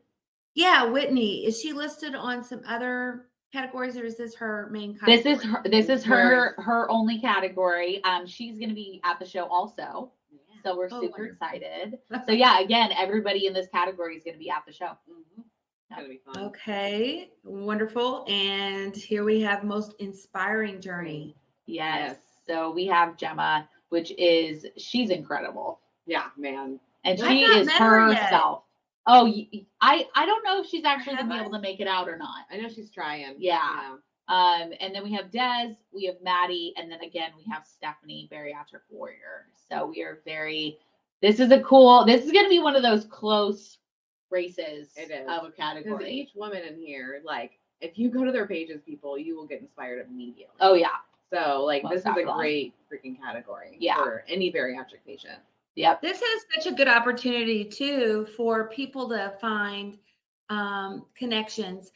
Whitney. Is she listed on some other categories or is this her main category? This is her only category. She's going to be at the show also. So we're super excited. So yeah, again, everybody in this category is going to be at the show. Gonna be fun. Okay, wonderful. And here we have most inspiring journey. Yes. So we have Gemma, she's incredible. Yeah, man. And she is herself. Oh, I don't know if she's actually going to be able to make it out or not. I know she's trying. Yeah. And then we have Des, we have Maddie, and then again, we have Stephanie, Bariatric Warrior. So we are this is going to be one of those close races of a category. Because each woman in here, like, if you go to their pages, people, you will get inspired immediately. Oh, yeah. So, like, this is a great freaking category for any bariatric patient. Yep. This is such a good opportunity, too, for people to find connections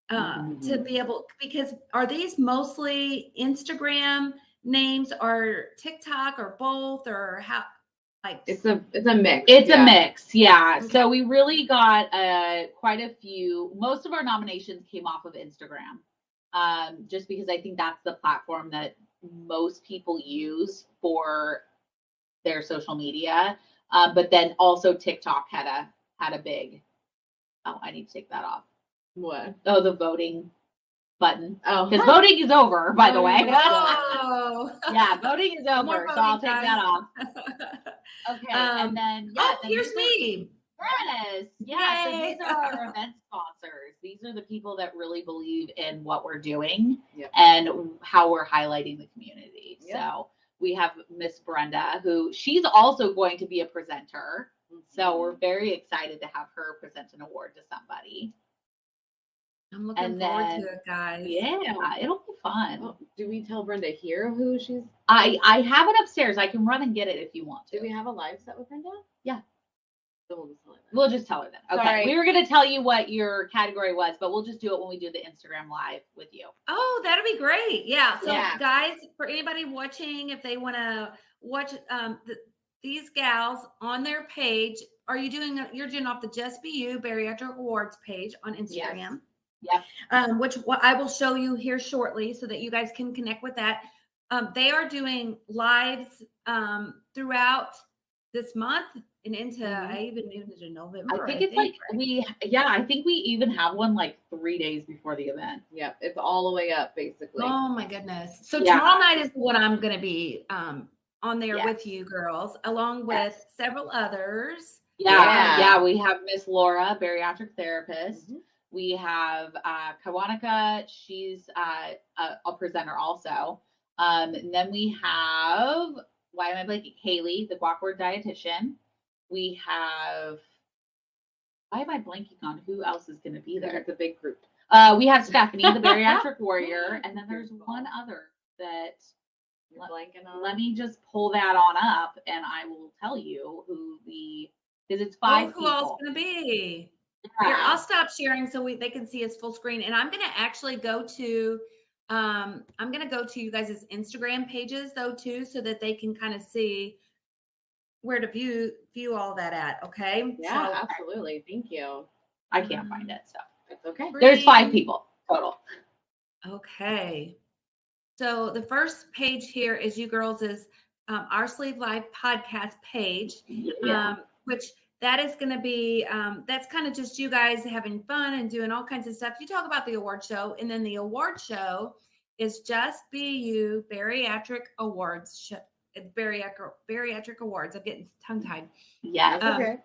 to be able, because are these mostly Instagram names or TikTok or both, or how? Like, it's a mix. It's a mix, yeah. Okay. So we really got quite a few. Most of our nominations came off of Instagram, just because I think that's the platform that most people use for their social media. But then also TikTok had a big. Oh, I need to take that off. What? Oh, the voting button. Oh, because voting is over, by the way. Oh, yeah, voting is over, so I'll take that off. Okay, and then here's me. There it is. Yeah, so these are our event sponsors. These are the people that really believe in what we're doing and how we're highlighting the community. Yep. So we have Miss Brenda, who she's also going to be a presenter. So we're very excited to have her present an award to somebody. I'm looking forward to it, guys. Yeah, it'll be fun. Well, do we tell Brenda here who she's? I have it upstairs. I can run and get it if you want to. Do we have a live set with Brenda? Yeah. So we'll just tell her then. Okay. Sorry. We were going to tell you what your category was, but we'll just do it when we do the Instagram live with you. Oh, that'll be great. Yeah. So guys, for anybody watching, if they want to watch these gals on their page, you're doing off the Just Be You Bariatric Awards page on Instagram. Yes. Yep. Which I will show you here shortly so that you guys can connect with that. They are doing lives throughout this month and into into November. I think it's like I think we even have one like 3 days before the event. Yep. It's all the way up basically. Oh my goodness. So tomorrow night is what I'm going to be on there with you girls, along with several others. Yeah. We have Miss Laura, bariatric therapist. Mm-hmm. We have Kawanika. She's a presenter also. And then we have, why am I blanking? Haley, the Gottfried dietitian. We have, why am I blanking on who else is going to be there? It's a big group. We have Stephanie, the bariatric warrior. And then there's one other that you're blanking on. Let me just pull that on up and I will tell you because it's 5 people. Who else going to be? Here, I'll stop sharing so they can see us full screen. And I'm going to actually go to you guys' Instagram pages though too, so that they can kind of see where to view all that at. Okay. Yeah, absolutely. Thank you. I can't find it, so it's okay. There's 5 people total. Okay. So the first page here is you girls' Our Sleeve Live podcast page, which that is going to be, that's kind of just you guys having fun and doing all kinds of stuff. You talk about the award show, and then the award show is Just Be You Bariatric Awards. Bariatric Awards. I'm getting tongue-tied. Yes. Okay.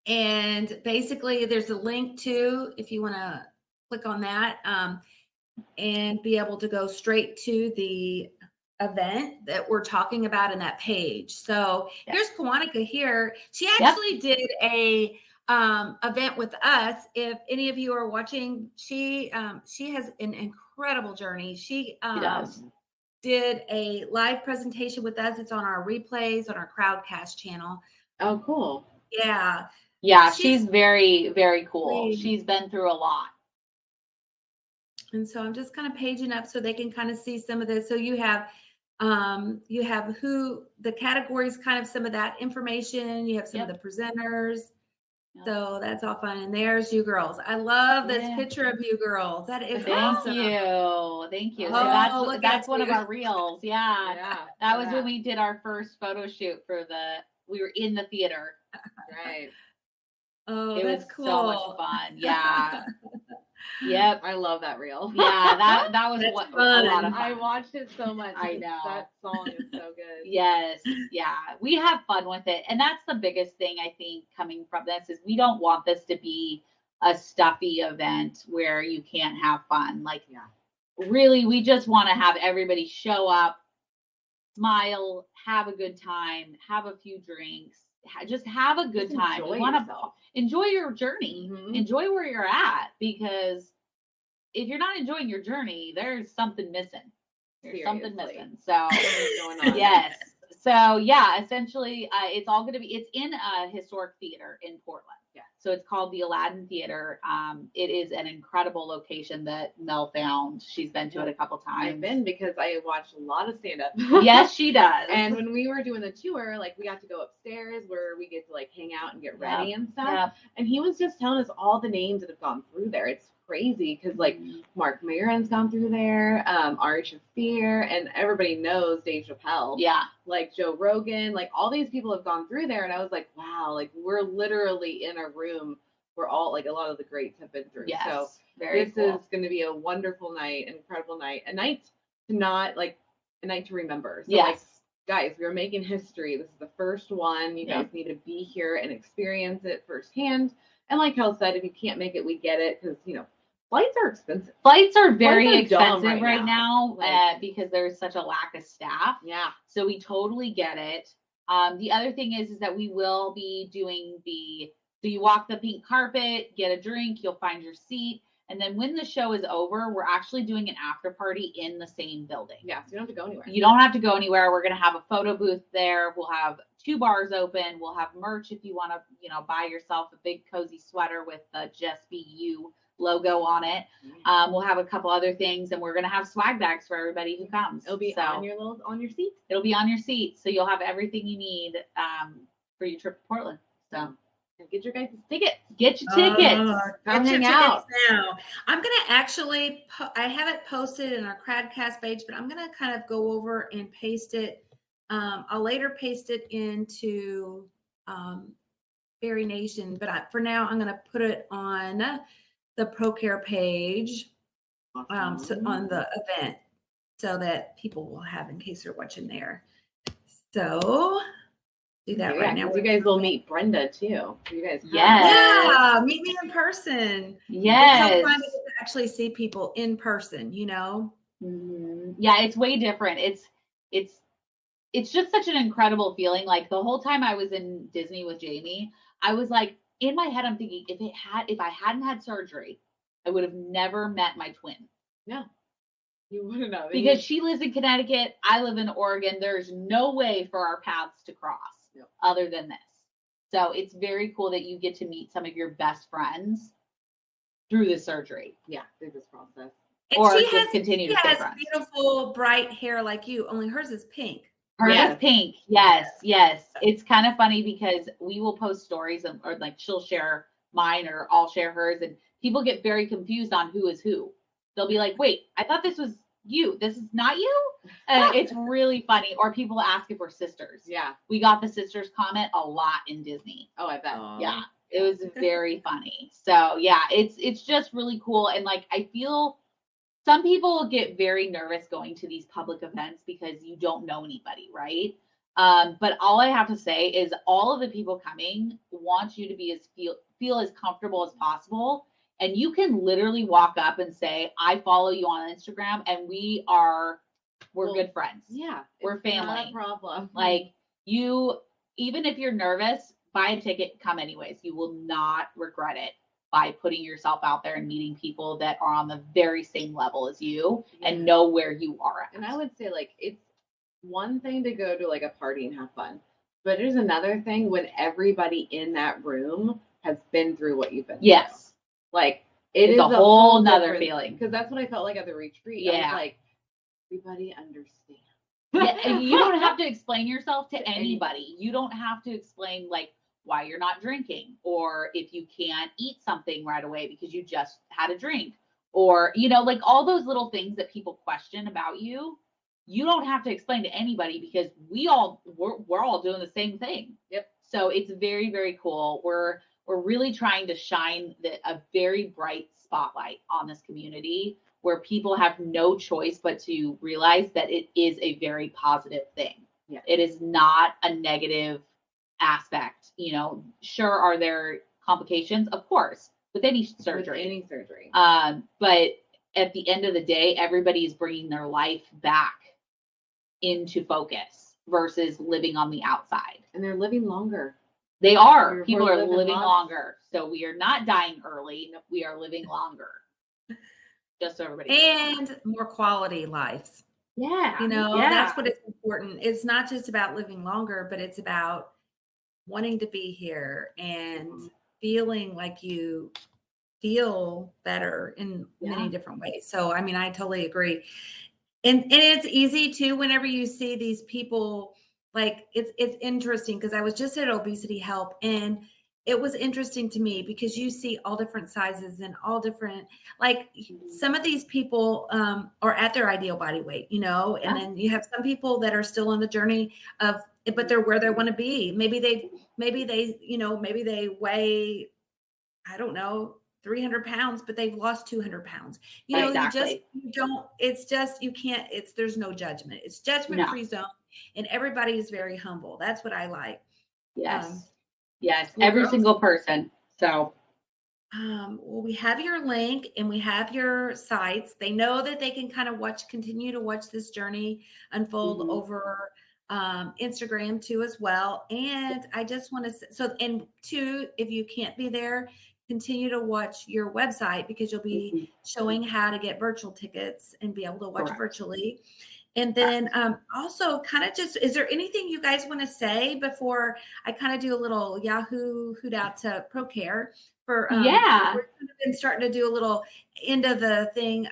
And basically, there's a link to, if you want to click on that, and be able to go straight to the event that we're talking about in that page. So here's Kawanika here. She actually did a event with us. If any of you are watching, she has an incredible journey. She did a live presentation with us. It's on our replays on our Crowdcast channel. Oh, cool. Yeah. Yeah, she's very, very cool. She's been through a lot. And so I'm just kind of paging up so they can kind of see some of this. So you have who the categories, kind of some of that information. You have some of the presenters. Yep. So that's all fun. And there's you girls. I love this picture of you girls. That is awesome. Thank you. Oh, so that's one of our reels. Yeah. That was when we did our first photo shoot for we were in the theater. Right. Oh, It that's was cool. so much fun. Yeah. Yep. I love that reel. Yeah, that was That's what a fun. lot of fun. I watched it so much. I know. That song is so good. Yes, yeah, we have fun with it, and that's the biggest thing I think coming from this is we don't want this to be a stuffy event where you can't have fun. Like, really, we just want to have everybody show up, smile, have a good time, have a few drinks, just have a good time. Enjoy We want to yourself. enjoy your journey, Mhm. enjoy where you're at, because if you're not enjoying your journey, there's something missing. There's something Seriously. missing. So Something's going on. yes. So yeah, essentially, it's all going to be. It's in a historic theater in Portland. Yeah. So it's called the Aladdin Theater. It is an incredible location that Mel found. She's been to it a couple times. I've been because I watch a lot of stand up. Yes, she does. And when we were doing the tour, like we got to go upstairs where we get to like hang out and get ready and stuff. Yeah. And he was just telling us all the names that have gone through there. It's crazy because like Mark Maron's gone through there, Ari Shaffir, and everybody knows Dave Chappelle. Yeah. Like Joe Rogan, like all these people have gone through there. And I was like, wow, like we're literally in a room where all like a lot of the greats have been through. Yes. So Very this cool. is going to be a wonderful night, an incredible night, a night to not like a night to remember. So Yes. like, guys, we're making history. This is the first one. You guys need to be here and experience it firsthand. And like Kel said, if you can't make it, we get it because, you know, flights are expensive. Flights are very Flights are dumb expensive right now Like- because there's such a lack of staff. Yeah. So we totally get it. The other thing is that we will be doing so you walk the pink carpet, get a drink, you'll find your seat. And then when the show is over, we're actually doing an after party in the same building. Yeah. So you don't have to go anywhere. You don't have to go anywhere. We're going to have a photo booth there. We'll have 2 bars open. We'll have merch if you want to, you know, buy yourself a big cozy sweater with the Just Be You logo on it. We'll have a couple other things, and we're going to have swag bags for everybody who comes. It'll be on your seat. It'll be on your seat. So you'll have everything you need for your trip to Portland. So Get your guys' tickets. get your tickets. Come Get your hang out. tickets now. I'm going to actually, I have it posted in our Cradcast page, but I'm going to kind of go over and paste it. I'll later paste it into Berry Nation, but for now, I'm going to put it on the ProCare page so on the event so that people will have in case they're watching there. So do that right now. You guys will meet Brenda too. You guys. Yes. Meet me in person. Yes. It's so fun to actually see people in person, you know? Mm-hmm. Yeah, it's way different. It's just such an incredible feeling. Like the whole time I was in Disney with Jamie, I was like, in my head, I'm thinking if I hadn't had surgery, I would have never met my twin. Yeah. You wouldn't know. Because she lives in Connecticut, I live in Oregon. There's no way for our paths to cross other than this. So it's very cool that you get to meet some of your best friends through the surgery. Yeah, through this process. And Or she just continue to stay has friends. Beautiful, bright hair like you, only hers is pink. Hers Yes. is pink. Yes. It's kind of funny because we will post stories or like she'll share mine or I'll share hers, and people get very confused on who is who. They'll be like, wait, I thought this was you. This is not you? It's really funny. Or people ask if we're sisters. Yeah. We got the sisters comment a lot in Disney. Oh, I bet. Yeah. It was very funny. So yeah, it's just really cool. And like, I feel some people get very nervous going to these public events because you don't know anybody, right? But all I have to say is all of the people coming want you to be feel as comfortable as possible. And you can literally walk up and say, I follow you on Instagram and we're good friends. Yeah. We're family. Not a problem. Like even if you're nervous, buy a ticket, come anyways. You will not regret it by putting yourself out there and meeting people that are on the very same level as you and know where you are at. And I would say like, it's one thing to go to like a party and have fun, but there's another thing when everybody in that room has been through what you've been through. Yes. Like it's is a whole nother feeling. Because that's what I felt like at the retreat. I was like, everybody understands. Yeah, you don't have to explain yourself to anybody. You don't have to explain like why you're not drinking, or if you can't eat something right away because you just had a drink, or like all those little things that people question about you. you don't have to explain to anybody because we're all doing the same thing. Yep. So it's very, very cool. We're really trying to shine a very bright spotlight on this community where people have no choice but to realize that it is a very positive thing. Yeah. It is not a negative aspect. Sure, are there complications? Of course, with any surgery. But at the end of the day, everybody is bringing their life back into focus versus living on the outside. And they're living longer. They are. People are living longer. So we are not dying early. We are living longer. Just so everybody and more quality lives. Yeah. That's what is important. It's not just about living longer, but it's about wanting to be here and feeling like you feel better in many different ways. So, I mean, I totally agree. And it's easy too, whenever you see these people, like it's interesting because I was just at Obesity Help, and it was interesting to me because you see all different sizes and all different, like some of these people are at their ideal body weight, and then you have some people that are still on the journey but they're where they want to be. Maybe they weigh, I don't know, 300 pounds, but they've lost 200 pounds. Exactly. There's no judgment. It's judgment-free zone, and everybody is very humble. That's what I like. Yes. Yes. Every single person. So. Well, we have your link and we have your sites. They know that they can kind of continue to watch this journey unfold over Instagram too as well. And I just want to if you can't be there, continue to watch your website because you'll be showing how to get virtual tickets and be able to watch virtually. And then also kind of just, is there anything you guys want to say before I kind of do a little Yahoo hoot out to ProCare for, we're kind of been starting to do a little end of the thing.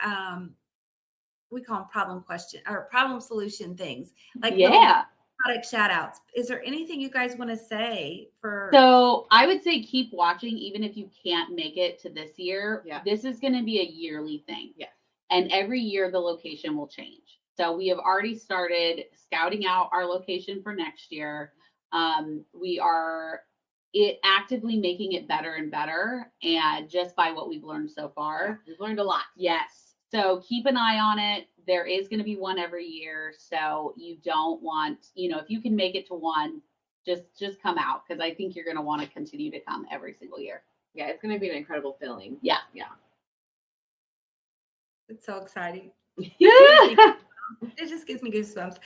We call them problem solution things, like product shout outs. Is there anything you guys want to say for? So I would say keep watching, even if you can't make it to this year. Yeah. This is going to be a yearly thing. Yeah. And every year the location will change. So we have already started scouting out our location for next year. We are actively making it better and better. And just by what we've learned so far. We've learned a lot. Yes. So keep an eye on it. There is going to be one every year. So you don't want, if you can make it to one, just come out, because I think you're going to want to continue to come every single year. Yeah, it's going to be an incredible feeling. Yeah. Yeah. It's so exciting. Yeah. It just gives me goosebumps.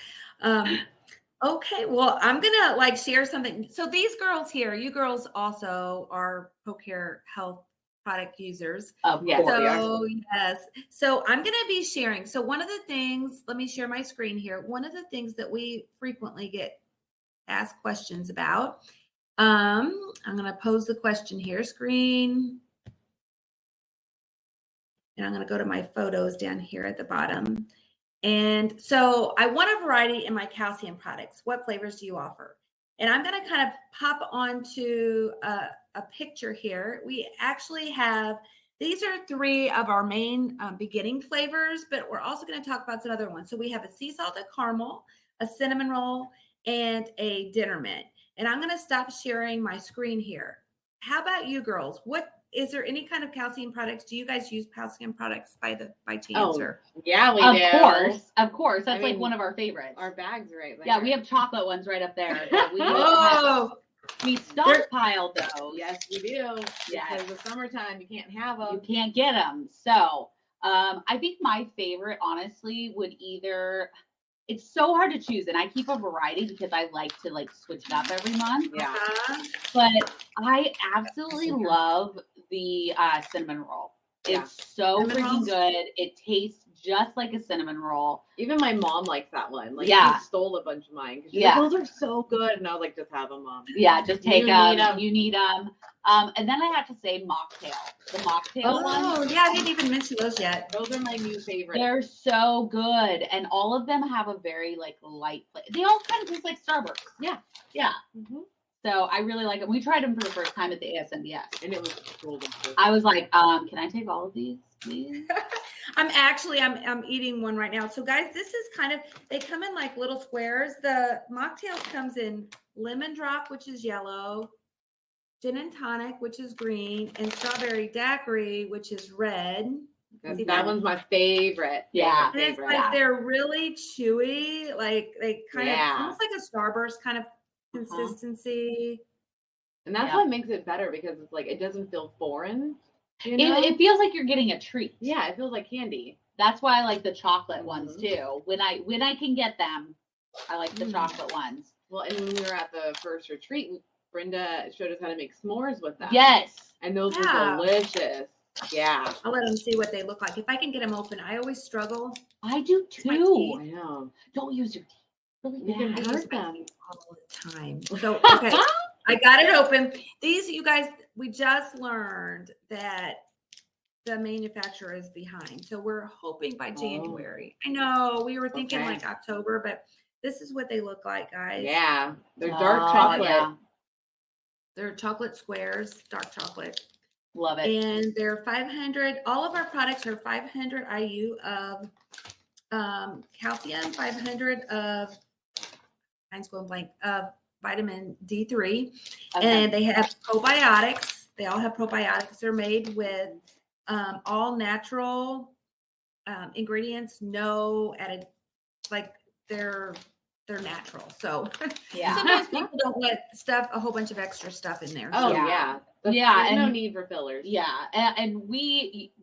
Okay, well, I'm gonna share something. So these girls here, you girls also are ProCare health product users. Yes. So yes. So I'm gonna be sharing. So one of the things, let me share my screen here. One of the things that we frequently get asked questions about. I'm gonna pose the question here, screen. And I'm gonna go to my photos down here at the bottom. And so I want a variety in my calcium products. What flavors do you offer? And I'm going to kind of pop onto a picture here. We actually have, these are 3 of our main beginning flavors, but we're also going to talk about some other ones. So we have a sea salted caramel, a cinnamon roll, and a dinner mint. And I'm going to stop sharing my screen here. How about you girls? Is there any kind of calcium products? Do you guys use calcium products by chance? Yeah, we do. Of course. That's one of our favorites. Our bags right there. Yeah, we have chocolate ones right up there. We stockpiled those. Yes, we do. Yes. Because the summertime, you can't have them. You can't get them. So I think my favorite, honestly, would either... It's so hard to choose, and I keep a variety because I like to switch it up every month. Yeah. But I absolutely love the cinnamon roll. It's so freaking good. It tastes just like a cinnamon roll. Even my mom likes that one. She stole a bunch of mine. Those are so good. And I was like, just have them, Mom. Yeah, just take them. You need them. And then I have to say mocktail. The mocktail ones. Oh, yeah, I didn't even mention those yet. Those are my new favorites. They're so good. And all of them have a very light flavor. They all kind of taste like Starburst. Yeah. Yeah. Mm-hmm. So I really like it. We tried them for the first time at the ASMBS. And it was golden. I was like, can I take all of these, please? I'm eating one right now. So guys, this is they come in like little squares. The mocktails comes in lemon drop, which is yellow, gin and tonic, which is green, and strawberry daiquiri, which is red. That one's my favorite. Yeah. And it's like they're really chewy, like they kind of almost like a Starburst kind of consistency. And that's what makes it better because it's like it doesn't feel foreign. You know? It feels like you're getting a treat. Yeah, it feels like candy. That's why I like the chocolate ones too. When I can get them, I like the chocolate ones. Well, and when we were at the first retreat, Brenda showed us how to make s'mores with them. Yes. And those were delicious. Yeah. I'll let them see what they look like. If I can get them open, I always struggle. I do too. I know. Don't use your teeth. Really You bad. can hurt them all the time. So, okay. I got it open. These, you guys, we just learned that the manufacturer is behind. So we're hoping by January. I know we were thinking like October, but this is what they look like, guys. Yeah. They're dark chocolate. Yeah. They're chocolate squares, dark chocolate. Love it. And they're 500. All of our products are 500 IU of calcium, 500 of, mine's going blank, of vitamin D3. And they have probiotics. They all have probiotics. They're made with all natural ingredients, no added, like they're natural. So sometimes people don't want a whole bunch of extra stuff in there. Oh yeah. There's no need for fillers. Yeah. And we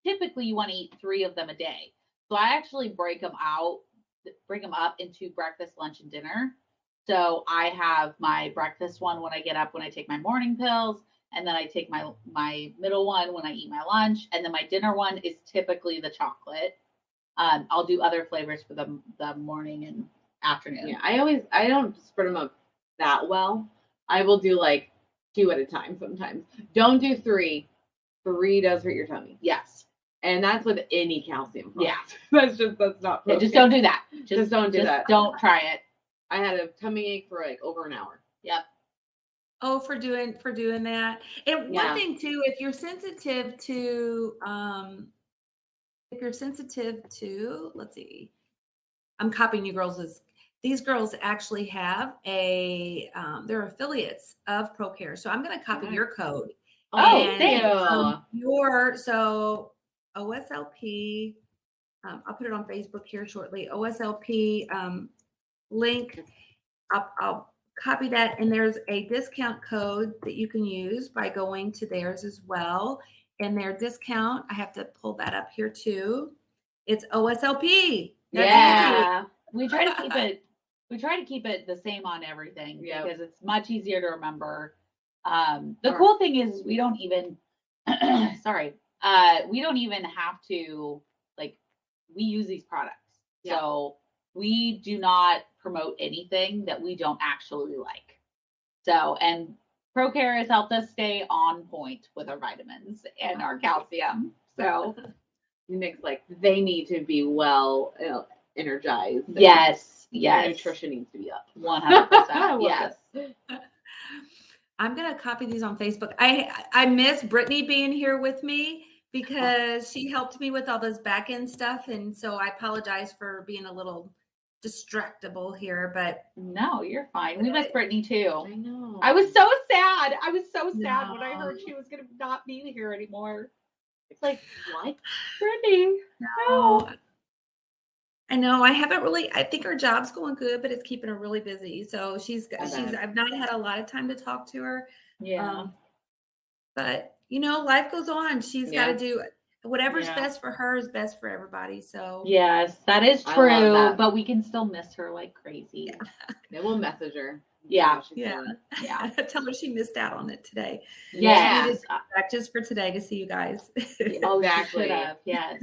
typically you want to eat 3 of them a day. So I actually break them up into breakfast, lunch, and dinner. So I have my breakfast one when I get up, when I take my morning pills, and then I take my middle one when I eat my lunch, and then my dinner one is typically the chocolate. I'll do other flavors for the morning and afternoon. Yeah, I don't spread them up that well. I will do like 2 at a time sometimes. Don't do 3. 3 does hurt your tummy. Yes. And that's with any calcium product. Yeah. that's not. Yeah, just don't do that. Just don't do that. Don't try it. I had a tummy ache for like over an hour. Yep. Oh, for doing that. And one thing too, if you're sensitive to, let's see, I'm copying you girls. These girls actually have they're affiliates of ProCare. So I'm going to copy your code. Oh, thank you. So OSLP, I'll put it on Facebook here shortly. OSLP link. I'll copy that, and there's a discount code that you can use by going to theirs as well. And their discount, I have to pull that up here too. It's OSLP. That's easy. We try to keep it. We try to keep it the same on everything because it's much easier to remember. The cool thing is we don't even. We don't even have to we use these products. Yeah. So we do not promote anything that we don't actually like. So, and ProCare has helped us stay on point with our vitamins and our calcium. So Nick's they need to be well energized. Yes. Their nutrition needs to be up. 100%. Yes. I'm going to copy these on Facebook. I miss Brittany being here with me because she helped me with all this back end stuff. And so I apologize for being a little distractible here, but no, you're fine. We miss Brittany too. I know. I was so sad. When I heard she was going to not be here anymore. It's like, what? Brittany? No. I know. I think her job's going good, but it's keeping her really busy. So I've not had a lot of time to talk to her. Yeah. But life goes on. She's got to do whatever's best for her is best for everybody. So yes, that is true. But we can still miss her like crazy. Yeah. Then we'll message her. Yeah. Yeah. Tell her she missed out on it today. Yeah. Back just for today to see you guys. Oh, exactly. Yes.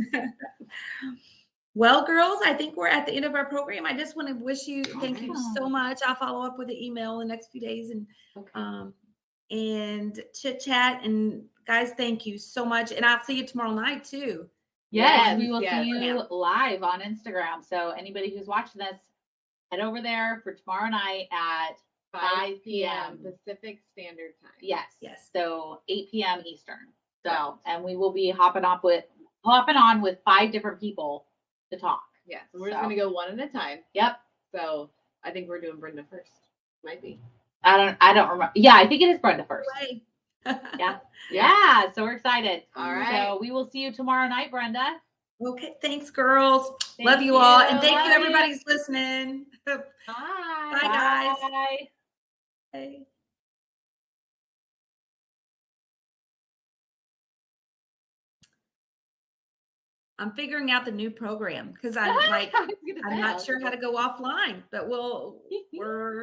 Well, girls, I think we're at the end of our program. I just want to wish you thank you so much. I'll follow up with an email in the next few days and chit chat. And guys, thank you so much. And I'll see you tomorrow night too. Yes, we will see you live on Instagram. So anybody who's watching this, head over there for tomorrow night at 5 p.m. Pacific Standard Time. Yes. So 8 p.m. Eastern. So, and we will be hopping up with hopping on with 5 different people to talk. Yes. We're just gonna go one at a time. Yep. So I think we're doing Brenda first. Might be. I don't remember. Yeah, I think it is Brenda first. Yeah. Yeah. So we're excited. All right. So we will see you tomorrow night, Brenda. Okay. Thanks, girls. Thank Love you all. And you. thank Love you, you. everybody's listening. Bye. Bye, guys. Bye. Bye. I'm figuring out the new program because I'm like, I'm not sure how to go offline, but we're